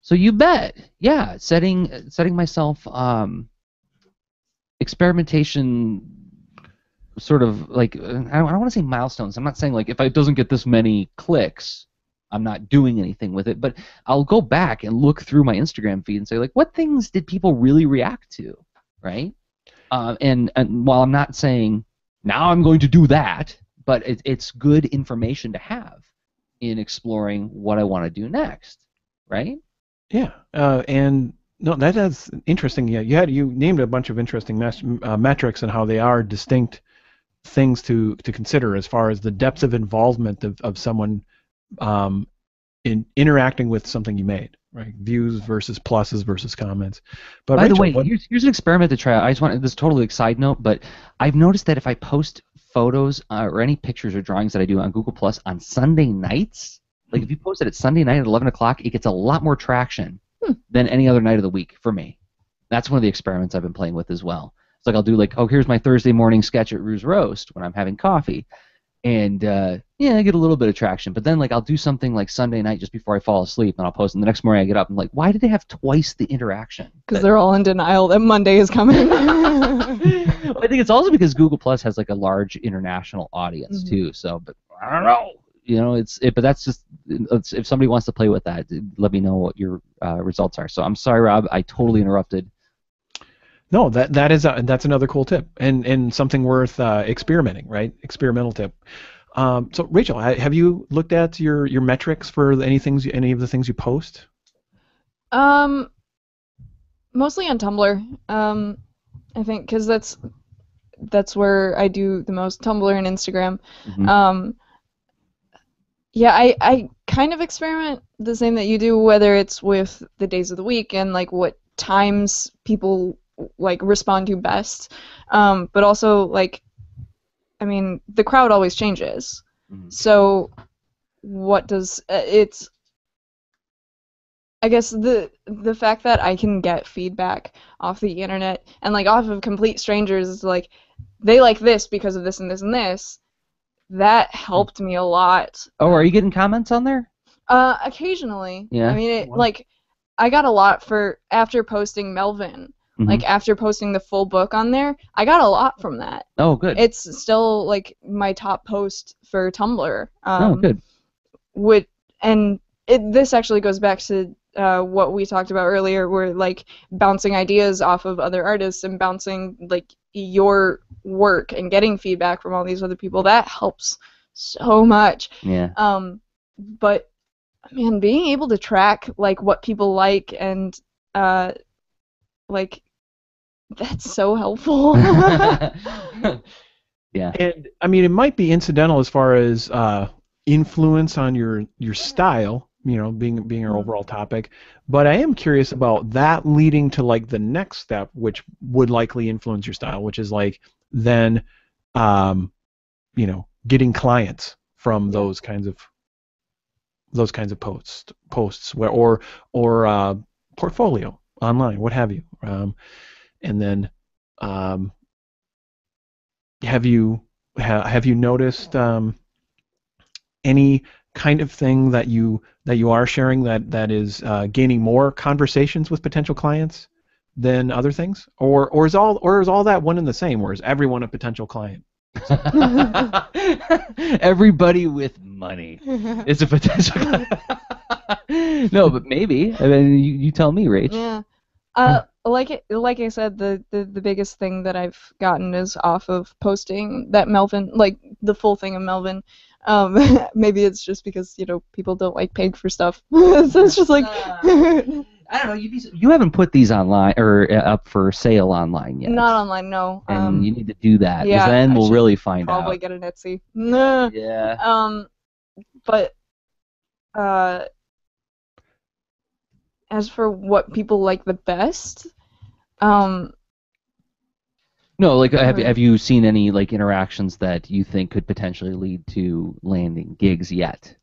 So you bet, yeah, setting myself experimentation sort of like, I don't want to say milestones. I'm not saying like if it doesn't get this many clicks, I'm not doing anything with it, but I'll go back and look through my Instagram feed and say, like, what things did people really react to, right? And while I'm not saying now I'm going to do that, but it's good information to have in exploring what I want to do next, right? Yeah, and no, that's interesting. Yeah, you named a bunch of interesting metrics and how they are distinct things to consider as far as the depths of involvement of someone in interacting with something you made, right? Views versus pluses versus comments. But by Rachel, the way, here's an experiment to try out. I just want this totally a side note, but I've noticed that if I post photos or any pictures or drawings that I do on Google Plus on Sunday nights, like if you post it at Sunday night at 11 o'clock, it gets a lot more traction than any other night of the week for me. That's one of the experiments I've been playing with as well. It's like I'll do like, oh, here's my Thursday morning sketch at Rue's Roast when I'm having coffee. And yeah, I get a little bit of traction. But then like I'll do something like Sunday night just before I fall asleep, and I'll post. And the next morning I get up and like, why did they have twice the interaction? Because they're all in denial that Monday is coming. I think it's also because Google Plus has like a large international audience too. So, but I don't know. You know, but that's just if somebody wants to play with that, let me know what your results are. So I'm sorry, Rob, I totally interrupted. No, that's another cool tip and something worth experimenting, right? Experimental tip. So Rachel, have you looked at your metrics for any of the things you post? Mostly on Tumblr. I think because that's where I do the most. Tumblr and Instagram. Yeah, I kind of experiment the same that you do, whether it's with the days of the week and like what times people like respond to best, but also like, I mean, the crowd always changes. So what does it's I guess the fact that I can get feedback off the internet and like off of complete strangers is like they like this because of this and this and this. That helped me a lot. Oh, are you getting comments on there? Occasionally. Yeah. I mean, like I got a lot for after posting Melvin. Like after posting the full book on there, I got a lot from that. Oh, good. It's still like my top post for Tumblr. Oh, good. This actually goes back to what we talked about earlier, where like bouncing ideas off of other artists and bouncing like your work and getting feedback from all these other people. That helps so much. Yeah. But man, being able to track like what people like and like that's so helpful. Yeah. And I mean, it might be incidental as far as influence on your style, you know, being our overall topic. But I am curious about that leading to like the next step, which would likely influence your style, which is like then, you know, getting clients from those kinds of posts where or portfolio online, what have you. And then, have you noticed any kind of thing that you are sharing that is gaining more conversations with potential clients than other things, or is all that one and the same? Or is everyone a potential client? Everybody with money is a potential client. No, but maybe. I mean, you tell me, Rach. Yeah. Like I said, the biggest thing that I've gotten is off of posting that Melvin, like the full thing of Melvin. Maybe it's just because, you know, people don't like paying for stuff. So it's just like I don't know. You haven't put these online or up for sale online yet. Not online, no. And you need to do that. Yeah, then we'll really find out. Probably get an Etsy. Nah. Yeah. But as for what people like the best, Um, No, like have you seen any like interactions that you think could potentially lead to landing gigs yet?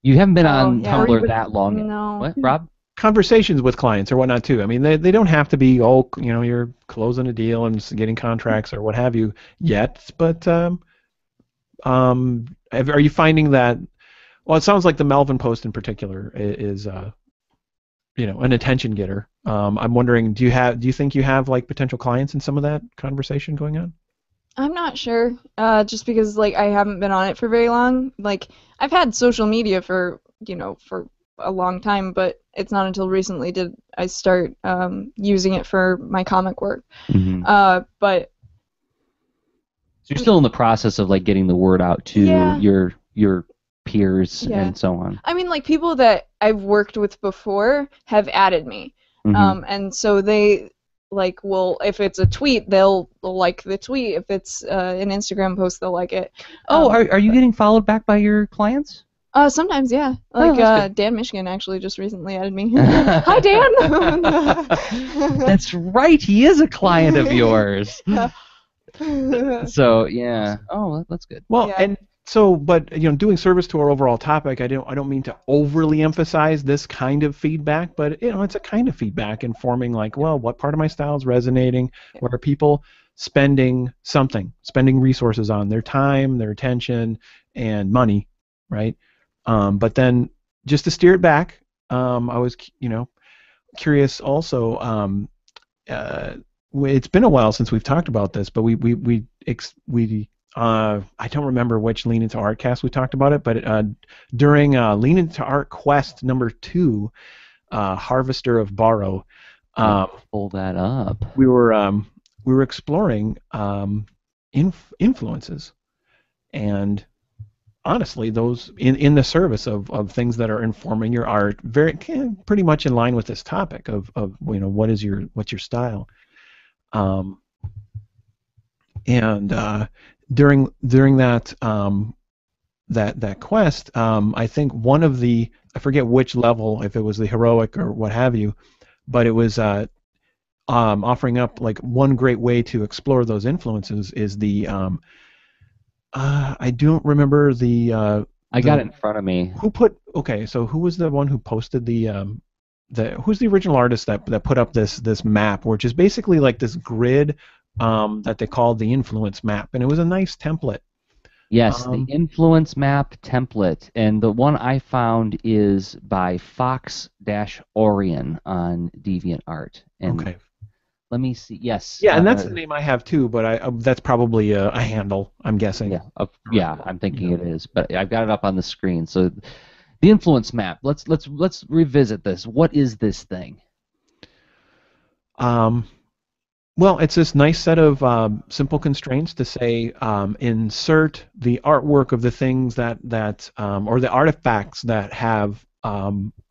You haven't been on yeah. Tumblr that long yet. No. What, Rob? Conversations with clients or whatnot too. I mean, they don't have to be all, you know, you're closing a deal and getting contracts or what have you yet. But are you finding that? Well, it sounds like the Melvin post in particular is you know, an attention getter. I'm wondering, do you think you have like potential clients in some of that conversation going on? I'm not sure. Just because like I haven't been on it for very long. Like I've had social media for for a long time, but it's not until recently did I start using it for my comic work. Mm-hmm. But So you're still in the process of like getting the word out to Yeah. your peers Yeah. and so on. I mean, like people that I've worked with before have added me, Mm-hmm. and so they like will if it's a tweet they'll like the tweet. If it's an Instagram post they'll like it. Oh, are you getting followed back by your clients? Sometimes, yeah. Like that's good. Dan Michigan actually just recently added me. Hi, Dan. That's right. He is a client of yours. So yeah. Oh, that's good. Well, Yeah. and so, but you know, doing service to our overall topic, I don't mean to overly emphasize this kind of feedback, but you know, it's a kind of feedback informing like, well, what part of my style is resonating? What are people spending resources on, their time, their attention, and money, right? But then just to steer it back, I was, you know, curious also. It's been a while since we've talked about this, but I don't remember which Lean Into Art cast we talked about it, but during Lean Into Art Quest #2, Harvester of Borrow, Pull that up. we were exploring influences, and honestly, those in the service of things that are informing your art, pretty much in line with this topic of you know, what's your style. And during that that quest, I think one of the, I forget which level, if it was the heroic or what have you, but it was offering up like one great way to explore those influences is the I don't remember I got it in front of me. So who was the one who posted who's the original artist that put up this map, which is basically like this grid that they called the influence map, and it was a nice template. Yes, the influence map template, and the one I found is by Fox-Orion on DeviantArt. And Okay. let me see. Yes. Yeah, and that's the name I have too, but that's probably a handle, I'm guessing. Yeah. Yeah, I'm thinking it is, but I've got it up on the screen. So, the influence map. Let's revisit this. What is this thing? Well, it's this nice set of simple constraints to say insert the artwork of the things that or the artifacts that have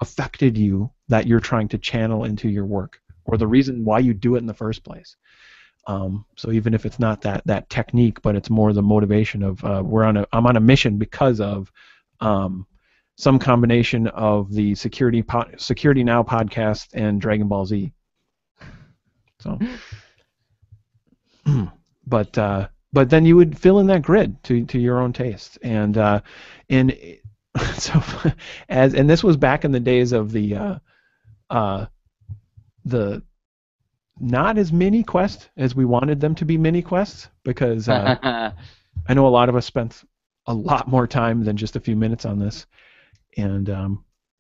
affected you that you're trying to channel into your work, or the reason why you do it in the first place. So even if it's not that technique, but it's more the motivation of I'm on a mission because of some combination of the Security Now podcast and Dragon Ball Z. So. But then you would fill in that grid to your own taste, and so and this was back in the days of the not as mini quest as we wanted them to be mini quests, because I know a lot of us spent a lot more time than just a few minutes on this, and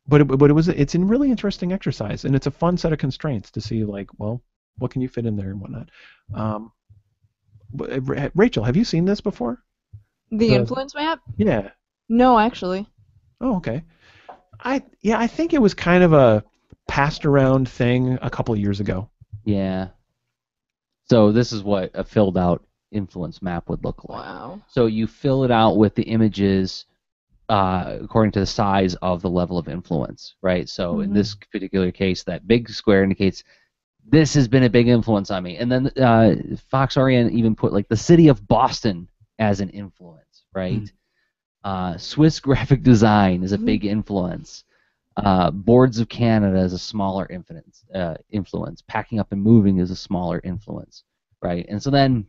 but it's a really interesting exercise, and it's a fun set of constraints to see, like, well, what can you fit in there and whatnot. Rachel, have you seen this before? The influence map? Yeah. No, actually. Oh, okay. I think it was kind of a passed around thing a couple of years ago. Yeah. So this is what a filled out influence map would look like. Wow. So you fill it out with the images according to the size of the level of influence, right? So in this particular case, that big square indicates this has been a big influence on me. And then Fox-Orion even put like the city of Boston as an influence, right? Swiss graphic design is a big influence. Boards of Canada is a smaller influence. Packing up and moving is a smaller influence, right? And so then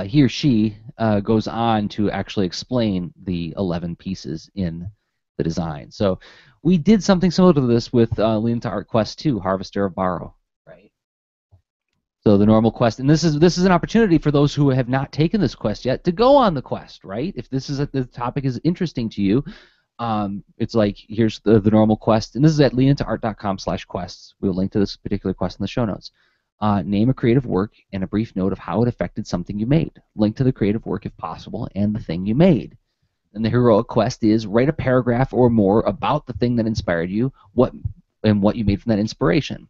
he or she goes on to actually explain the 11 pieces in the design. So we did something similar to this with Lean to Art Quest 2, Harvester of Borrow, right? So the normal quest, and this is an opportunity for those who have not taken this quest yet to go on the quest, right? If the topic is interesting to you, it's like here's the normal quest, and this is at leantoart.com/quests. We'll link to this particular quest in the show notes. Name a creative work and a brief note of how it affected something you made. Link to the creative work if possible and the thing you made. And the heroic quest is write a paragraph or more about the thing that inspired you, what you made from that inspiration.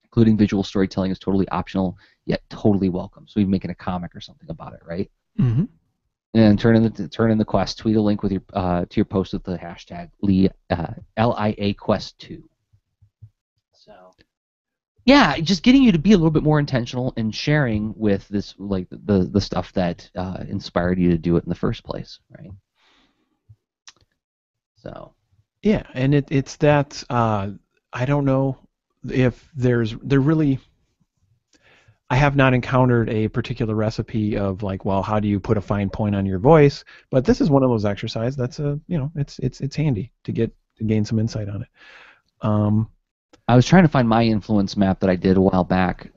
Including visual storytelling is totally optional, yet totally welcome. So you're making a comic or something about it, right? Mm-hmm. And turn in the quest. Tweet a link with your to your post with the hashtag LIA Quest 2. So yeah, just getting you to be a little bit more intentional and sharing with this, like the stuff that inspired you to do it in the first place, right? So yeah, and it's that I don't know if there really. I have not encountered a particular recipe of like, well, how do you put a fine point on your voice? But this is one of those exercises that's it's handy to gain some insight on it. I was trying to find my influence map that I did a while back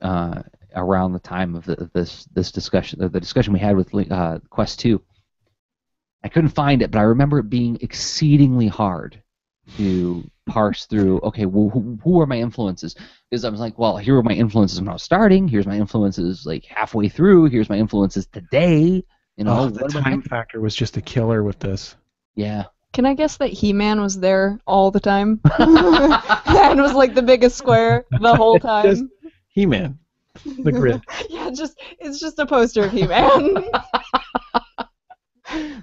around the time of this discussion, the discussion we had with Quest 2. I couldn't find it, but I remember it being exceedingly hard to parse through, okay, well, who are my influences? Because I was like, well, here are my influences when I was starting. Here's my influences like halfway through. Here's my influences today. You know, the time factor was just a killer with this. Yeah. Can I guess that He-Man was there all the time? And was like the biggest square the whole time? Just He-Man. The grid. Yeah, it's just a poster of He-Man.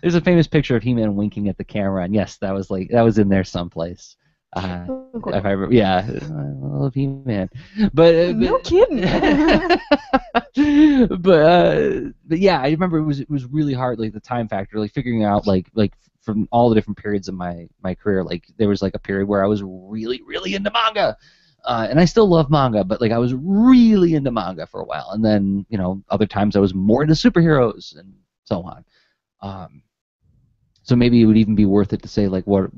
There's a famous picture of He-Man winking at the camera, and yes, that was in there someplace. If I remember, yeah, I love He-Man, but no kidding. but yeah, I remember it was really hard, like the time factor, like figuring out like from all the different periods of my career. Like there was like a period where I was really into manga, and I still love manga, but like I was really into manga for a while, and then other times I was more into superheroes and so on. So maybe it would even be worth it to say like what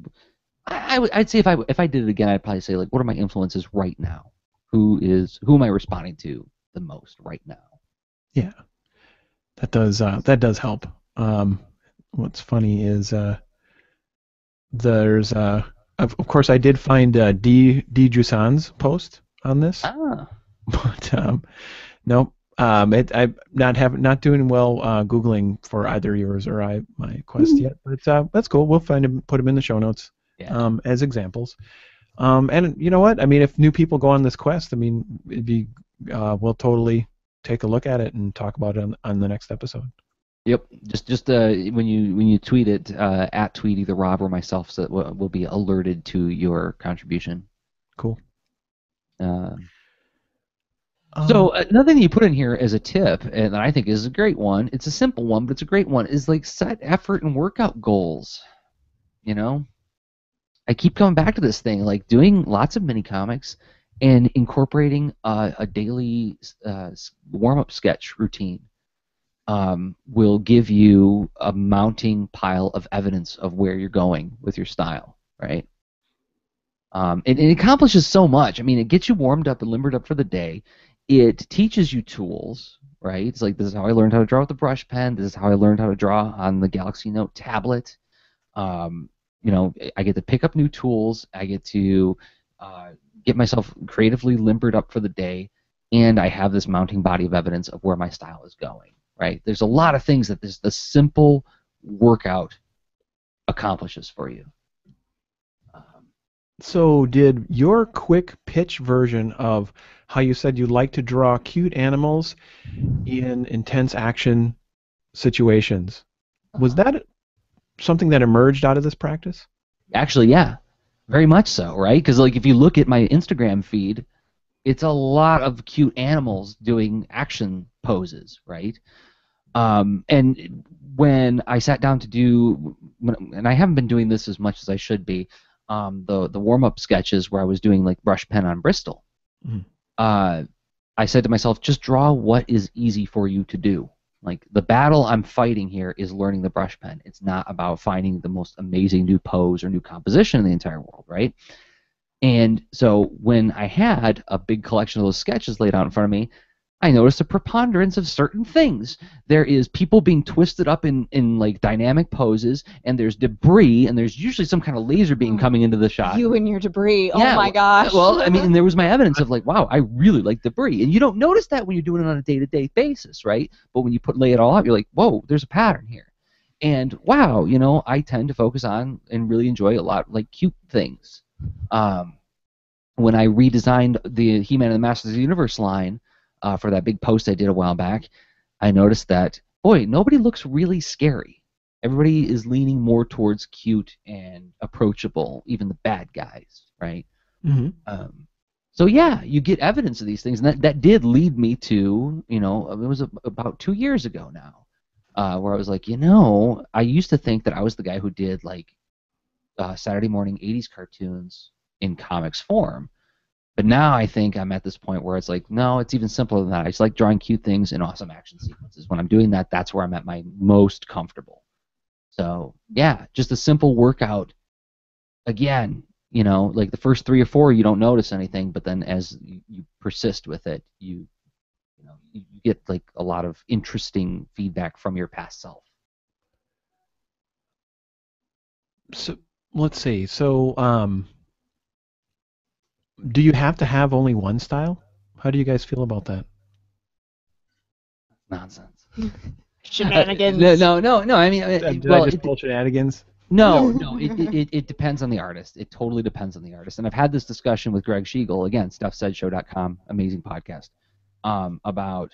I'd say if I did it again, I'd probably say like what are my influences right now? Who am I responding to the most right now? Yeah, that does help. What's funny is there's of course I did find D Jusan's post on this, but nope. I'm not doing well googling for either yours or my quest yet, but that's cool. We'll find him, put him in the show notes as examples. And you know what? I mean, if new people go on this quest, I mean, we'll totally take a look at it and talk about it on the next episode. Yep. Just when you tweet it at tweet either Rob or myself, so that we'll be alerted to your contribution. Cool. So another thing you put in here as a tip, and I think is a great one, it's a simple one, but it's a great one, is like set effort and workout goals. I keep coming back to this thing, like doing lots of mini comics and incorporating a daily warm-up sketch routine will give you a mounting pile of evidence of where you're going with your style, right? It accomplishes so much. I mean, it gets you warmed up and limbered up for the day. It teaches you tools, right? It's like, this is how I learned how to draw with the brush pen. This is how I learned how to draw on the Galaxy Note tablet. I get to pick up new tools. I get to get myself creatively limbered up for the day, and I have this mounting body of evidence of where my style is going, right? There's a lot of things that the simple workout accomplishes for you. So did your quick pitch version of how you said you like to draw cute animals in intense action situations, was that something that emerged out of this practice? Actually, yeah, very much so, right? Because like if you look at my Instagram feed, it's a lot of cute animals doing action poses, right? And when I sat down to do, and I haven't been doing this as much as I should be, the warm-up sketches where I was doing like brush pen on Bristol. Mhm. I said to myself, just draw what is easy for you to do. Like the battle I'm fighting here is learning the brush pen. It's not about finding the most amazing new pose or new composition in the entire world, right? And so when I had a big collection of those sketches laid out in front of me, I noticed a preponderance of certain things. There is people being twisted up in like dynamic poses, and there's debris, and there's usually some kind of laser beam coming into the shot. You and your debris. Yeah, Oh my gosh. Well, I mean, and there was my evidence of like, wow, I really like debris. And you don't notice that when you're doing it on a day-to-day basis, right? But when you lay it all out, you're like, whoa, there's a pattern here. And wow, you know, I tend to focus on and really enjoy a lot like cute things. When I redesigned the He-Man and the Masters of the Universe line for that big post I did a while back, I noticed that, boy, nobody looks really scary. Everybody is leaning more towards cute and approachable, even the bad guys, right? Mm-hmm. So yeah, you get evidence of these things, and that did lead me to, you know, it was about 2 years ago now, where I was like, you know, I used to think that I was the guy who did like Saturday morning 80s cartoons in comics form. But now I think I'm at this point where it's like, no, it's even simpler than that. I just like drawing cute things and awesome action sequences. When I'm doing that, that's where I'm at my most comfortable. So, yeah, just a simple workout. Again, you know, like the first 3 or 4, you don't notice anything, but then as you persist with it, you get like a lot of interesting feedback from your past self. So let's see. So, do you have to have only one style? How do you guys feel about that? Nonsense. Shenanigans. No. I mean, Did I just pull shenanigans? No. It depends on the artist. It totally depends on the artist. And I've had this discussion with Greg Schiegel, again, StuffSaidShow.com, amazing podcast, about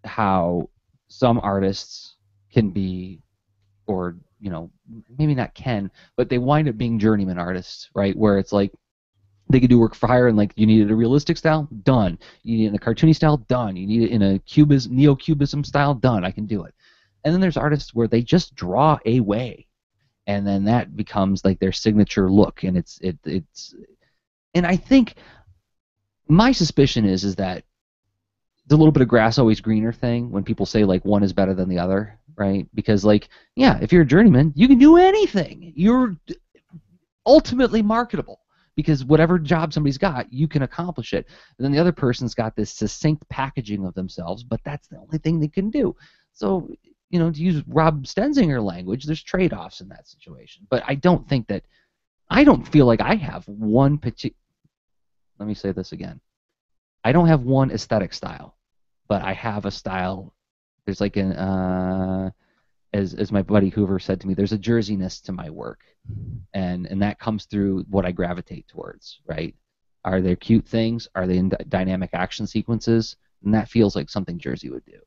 how some artists can be, or, you know, maybe not can, but they wind up being journeyman artists, right? Where it's like, they could do work for hire, and like you needed a realistic style, done. You need it in a cartoony style, done. You need it in a neo-cubism style, done. I can do it. And then there's artists where they just draw a way, and then that becomes like their signature look. And it's and I think my suspicion is that the little bit of grass always greener thing when people say like one is better than the other, right? Because like, yeah, if you're a journeyman, you can do anything. You're ultimately marketable. Because whatever job somebody's got, you can accomplish it. And then the other person's got this succinct packaging of themselves, but that's the only thing they can do. So, you know, to use Rob Stenzinger language, there's trade-offs in that situation. But I don't feel like I have one particular, let me say this again. I don't have one aesthetic style, but I have a style. There's like an, as my buddy Hoover said to me, there's a jerseyness to my work. And that comes through what I gravitate towards, right? Are there cute things? Are they in dynamic action sequences? And that feels like something Jersey would do.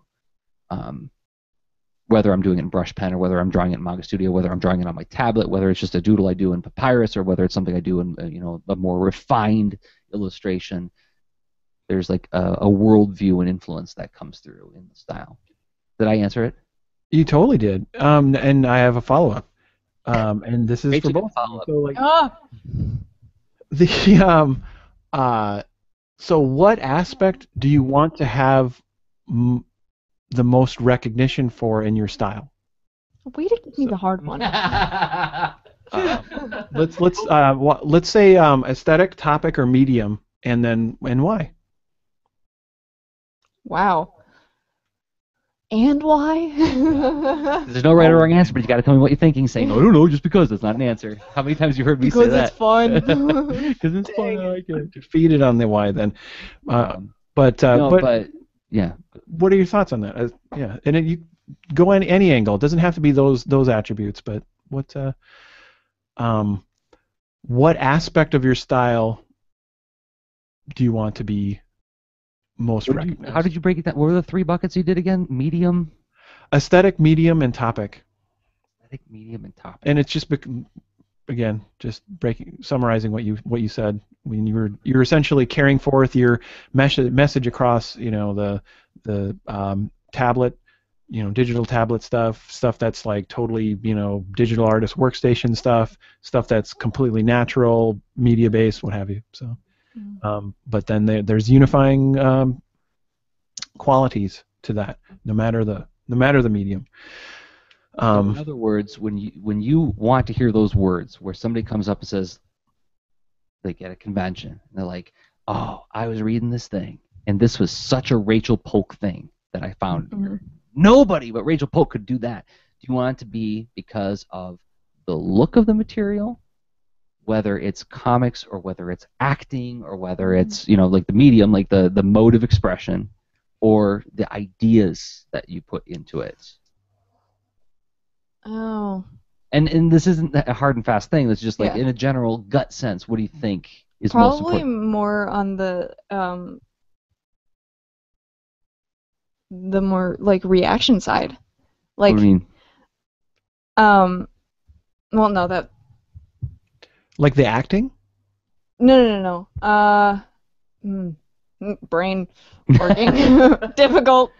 Whether I'm doing it in brush pen, or whether I'm drawing it in Manga Studio, whether I'm drawing it on my tablet, whether it's just a doodle I do in Papyrus, or whether it's something I do in, you know, a more refined illustration, there's like a worldview and influence that comes through in the style. Did I answer it? You totally did. And I have a follow-up. And this is for both. So, like, so what aspect do you want to have the most recognition for in your style? Way to give me the hard one. Let's say aesthetic, topic, or medium, and why? Wow. And why? There's no right or wrong answer, but you got to tell me what you're thinking. Saying, "I don't know," just because it's not an answer. How many times have you heard me say that? Because it's fun. Because it's fun. I like it. Defeated on the why then. But yeah. What are your thoughts on that? Yeah, and you go any angle. It doesn't have to be those attributes, but what aspect of your style do you want to be most recognized? How did you break it down? What were the 3 buckets you did again? Medium, aesthetic, medium, and topic. Aesthetic, medium, and topic. And it's just again, just summarizing what you said. When you're essentially carrying forth your message across, you know, the tablet, digital tablet stuff that's like totally, digital artist workstation stuff that's completely natural, media based, what have you. So, but then there's unifying qualities to that, no matter the medium. So in other words, when you want to hear those words, where somebody comes up and says, like at a convention, and they're like, "Oh, I was reading this thing, and this was such a Rachel Polk thing that I found here. Nobody but Rachel Polk could do that." Do you want it to be because of the look of the material, whether it's comics or whether it's acting or whether it's like the medium, like the mode of expression, or the ideas that you put into it? Oh. And this isn't a hard and fast thing. It's just like in a general gut sense. What do you think is most important? Probably more on the more like reaction side. Like, what do you mean? Well, no, that. Like the acting? No. Brain working. Difficult.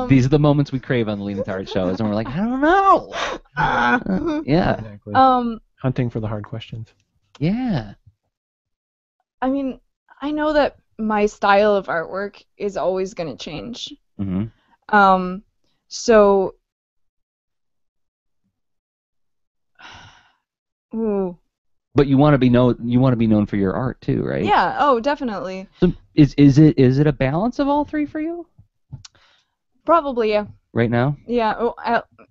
These are the moments we crave on the Lean Tard shows, and we're like, I don't know. Yeah. Exactly. Hunting for the hard questions. Yeah. I mean, I know that my style of artwork is always going to change. So. Ooh. But you want to be known. You want to be known for your art too, right? Yeah. Oh, definitely. So is it a balance of all three for you? Probably, yeah. Right now? Yeah. Oh,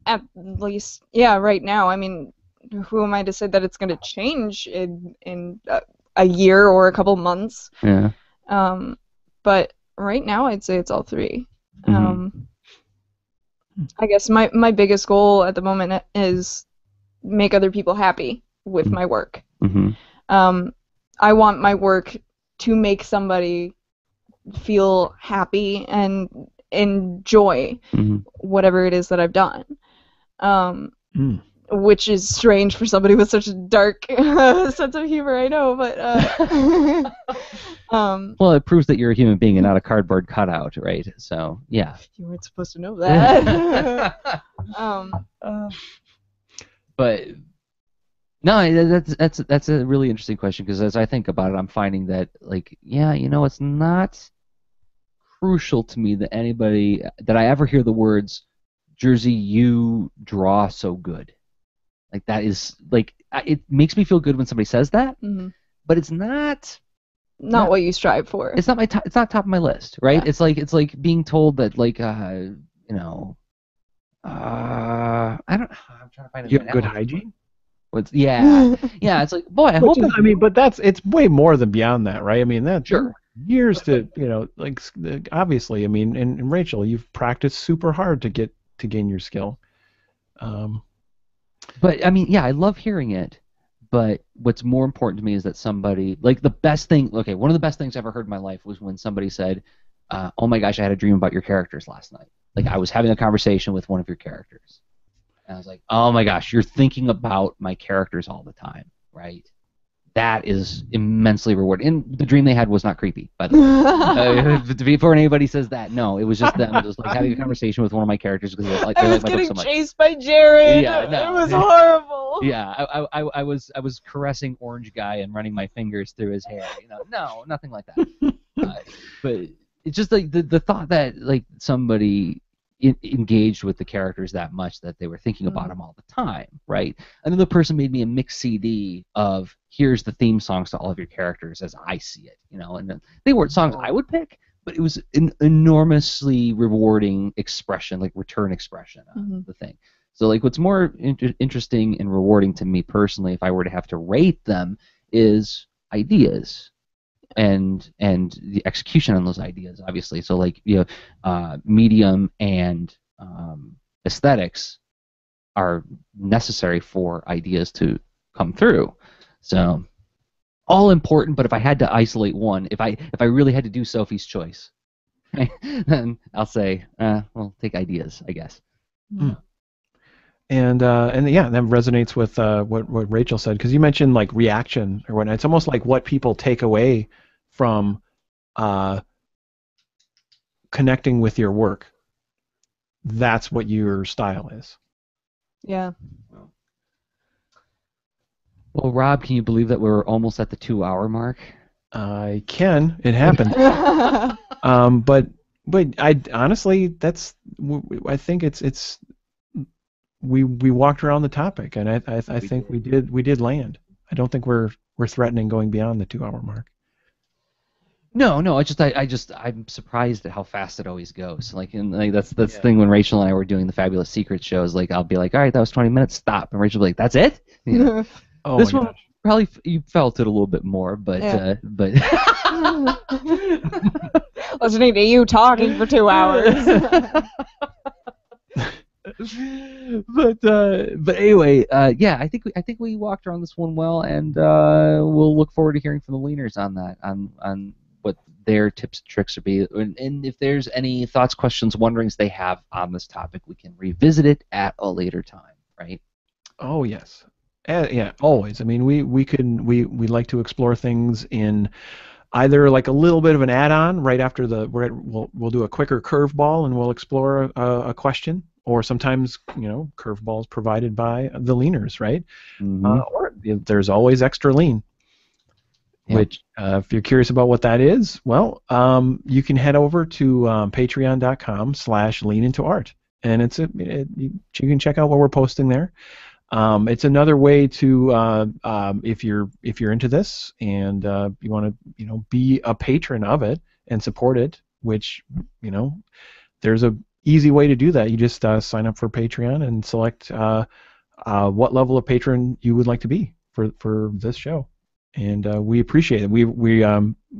at least, yeah. Right now, I mean, who am I to say that it's going to change in a year or a couple months? Yeah. But right now, I'd say it's all three. I guess my biggest goal at the moment is make other people happy with my work. I want my work to make somebody feel happy and enjoy whatever it is that I've done. Which is strange for somebody with such a dark sense of humor, I know, but well, it proves that you're a human being and not a cardboard cutout, right? So, yeah. You weren't supposed to know that. But no, that's a really interesting question, because as I think about it, I'm finding that, like, it's not crucial to me that I ever hear the words, "Jersey, you draw so good." Like, that is, like, it makes me feel good when somebody says that, but it's not what you strive for. It's not it's not top of my list, right? Yeah. It's like being told that, like, I don't. I'm trying to find. You have good hygiene. Yeah. It's like, boy, I hope. But it's way more than beyond that, right? I mean, that's sure. Years to, like, obviously, I mean, and Rachel, you've practiced super hard to gain your skill. But I mean, yeah, I love hearing it. But what's more important to me is that somebody, like, one of the best things I ever heard in my life was when somebody said, "Oh my gosh, I had a dream about your characters last night." Like, I was having a conversation with one of your characters. And I was like, "Oh my gosh, you're thinking about my characters all the time, right?" That is immensely rewarding. And the dream they had was not creepy, by the way. Before anybody says that, no, it was just them just like having a conversation with one of my characters because they like my book so much. I was getting chased by Jared. Yeah, no. It was horrible. Yeah, I was caressing Orange Guy and running my fingers through his hair. No, nothing like that. But it's just like the thought that, like, somebody engaged with the characters that much that they were thinking about them all the time, right? Another person made me a mixed CD of, here's the theme songs to all of your characters as I see it, and they weren't songs I would pick, but it was an enormously rewarding expression, like return expression of the thing. So, like, what's more interesting and rewarding to me personally, if I were to have to rate them, is ideas. And the execution on those ideas, obviously. So, like, medium and aesthetics are necessary for ideas to come through. So, all important. But if I had to isolate one, if I really had to do Sophie's choice, then I'll say, well, take ideas, I guess. And yeah, that resonates with what Rachel said, because you mentioned, like, reaction or whatnot. It's almost like what people take away from connecting with your work. that's what your style is. Yeah. Well, Rob, can you believe that we're almost at the 2-hour mark? I can. It happens. But I honestly, I think it's we walked around the topic, and I think we did land. I don't think we're threatening going beyond the 2-hour mark. No, I'm surprised at how fast it always goes. That's the thing when Rachel and I were doing the Fabulous Secrets shows. Like I'll be like, all right, that was 20 minutes, stop, and Rachel will be like, that's it. You know? Oh, this my one gosh. probably you felt it a little bit more, but Yeah. but Listening to you talking for 2 hours. but anyway, yeah, I think we walked around this one well, and we'll look forward to hearing from the leaners on that, on what their tips and tricks would be, and if there's any thoughts, questions, wonderings they have on this topic, we can revisit it at a later time, right? Oh yes, yeah, always. I mean, we like to explore things in either like a little bit of an add-on right after we'll do a quicker curveball and we'll explore a question, or sometimes curveballs provided by the leaners, right? Or there's always extra lean. Yep. Which, if you're curious about what that is, well, you can head over to patreon.com/leanintoart, and you can check out what we're posting there. It's another way to, if you're into this and you want to, be a patron of it and support it, which, there's a easy way to do that. You just sign up for Patreon and select what level of patron you would like to be for this show. And we appreciate it.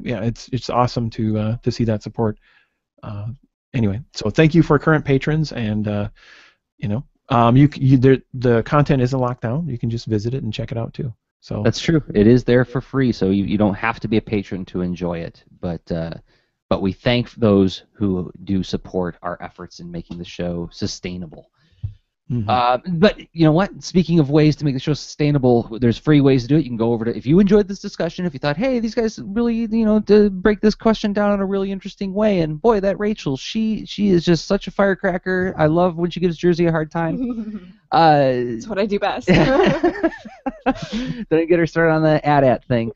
It's awesome to see that support. Anyway, so thank you for current patrons, and the content isn't locked down. You can just visit it and check it out too. So that's true. It is there for free, so you don't have to be a patron to enjoy it. But we thank those who do support our efforts in making the show sustainable. But you know what? Speaking of ways to make the show sustainable, there's free ways to do it. You can go over to, if you enjoyed this discussion, if you thought, hey, these guys really, to break this question down in a really interesting way, and boy, that Rachel, she is just such a firecracker. I love when she gives Jersey a hard time. That's what I do best. Don't get her started on the AT thing.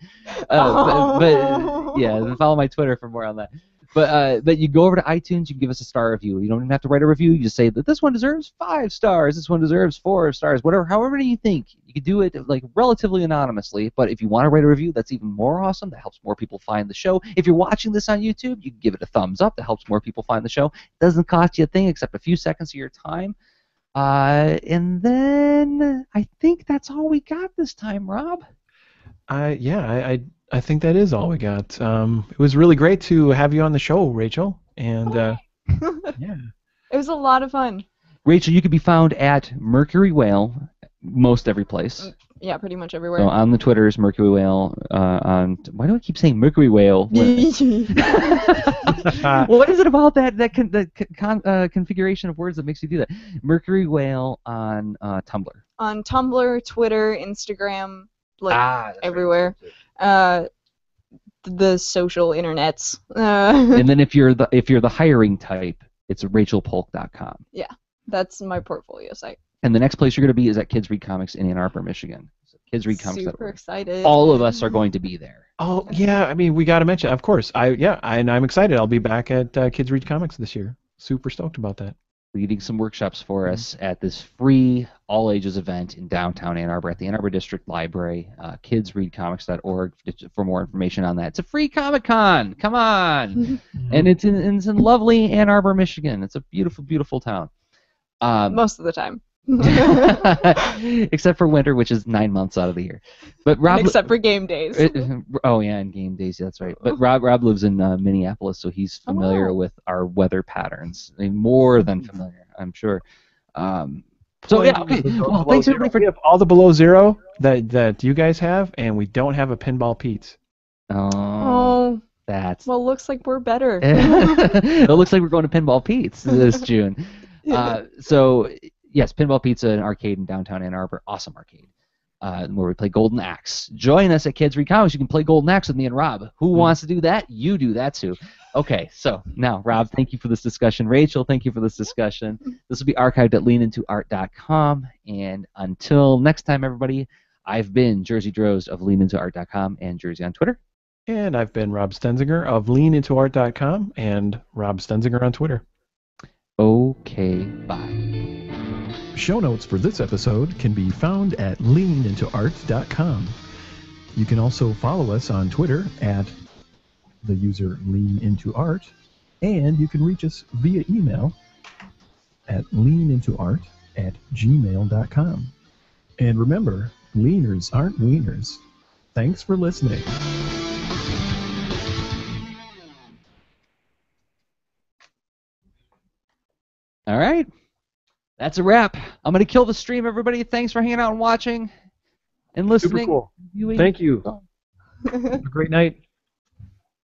But yeah, follow my Twitter for more on that. But you go over to iTunes, you can give us a star review. You don't even have to write a review. You just say that this one deserves 5 stars, this one deserves 4 stars, whatever, however you think. You can do it like relatively anonymously. But if you want to write a review, that's even more awesome. That helps more people find the show. If you're watching this on YouTube, you can give it a thumbs up. That helps more people find the show. It doesn't cost you a thing except a few seconds of your time. And then I think that's all we got this time, Rob. I think that is all we got. It was really great to have you on the show, Rachel. And yeah. It was a lot of fun. Rachel, you could be found at Mercury Whale most every place. Yeah, pretty much everywhere. So on the Twitters, Mercury Whale. Why do I keep saying Mercury Whale? What is it about that configuration of words that makes you do that? Mercury Whale on Tumblr. On Tumblr, Twitter, Instagram, everywhere. Right. The social internets. And then if you're the hiring type, it's rachelpolk.com. Yeah, that's my portfolio site. And the next place you're going to be is at Kids Read Comics in Ann Arbor, Michigan. So Kids Read Comics. Super excited. All of us are going to be there. Oh yeah, I mean we got to mention, of course. And I'm excited. I'll be back at Kids Read Comics this year. Super stoked about that. Leading some workshops for us at this free all-ages event in downtown Ann Arbor at the Ann Arbor District Library, kidsreadcomics.org for more information on that. It's a free Comic-Con. Come on. And it's in lovely Ann Arbor, Michigan. It's a beautiful, beautiful town. Most of the time. Except for winter, which is 9 months out of the year. But Rob, except for game days. Oh yeah, and game days. That's right. But Rob lives in Minneapolis, so he's familiar with our weather patterns. I mean, more than familiar, I'm sure. So yeah, okay. Well, thanks everybody for. We have all the below zero that you guys have, and we don't have a pinball Pete's. Oh. That's. Well, looks like we're better. It looks like we're going to Pinball Pete's this June. So. Yes, Pinball Pizza, an arcade in downtown Ann Arbor. Awesome arcade. Where we play Golden Axe. Join us at Kids Read Comics. You can play Golden Axe with me and Rob. Who wants to do that? You do that too. Okay, so now, Rob, thank you for this discussion. Rachel, thank you for this discussion. This will be archived at leanintoart.com. And until next time, everybody, I've been Jersey Drozd of leanintoart.com and Jersey on Twitter. And I've been Rob Stenzinger of leanintoart.com and Rob Stenzinger on Twitter. Okay, bye. Show notes for this episode can be found at leanintoart.com. You can also follow us on Twitter at the user leanintoart, and you can reach us via email at leanintoart@gmail.com. And remember, leaners aren't wieners. Thanks for listening. All right. That's a wrap. I'm going to kill the stream, everybody. Thanks for hanging out and watching and listening. Super cool. Thank you. Have a great night.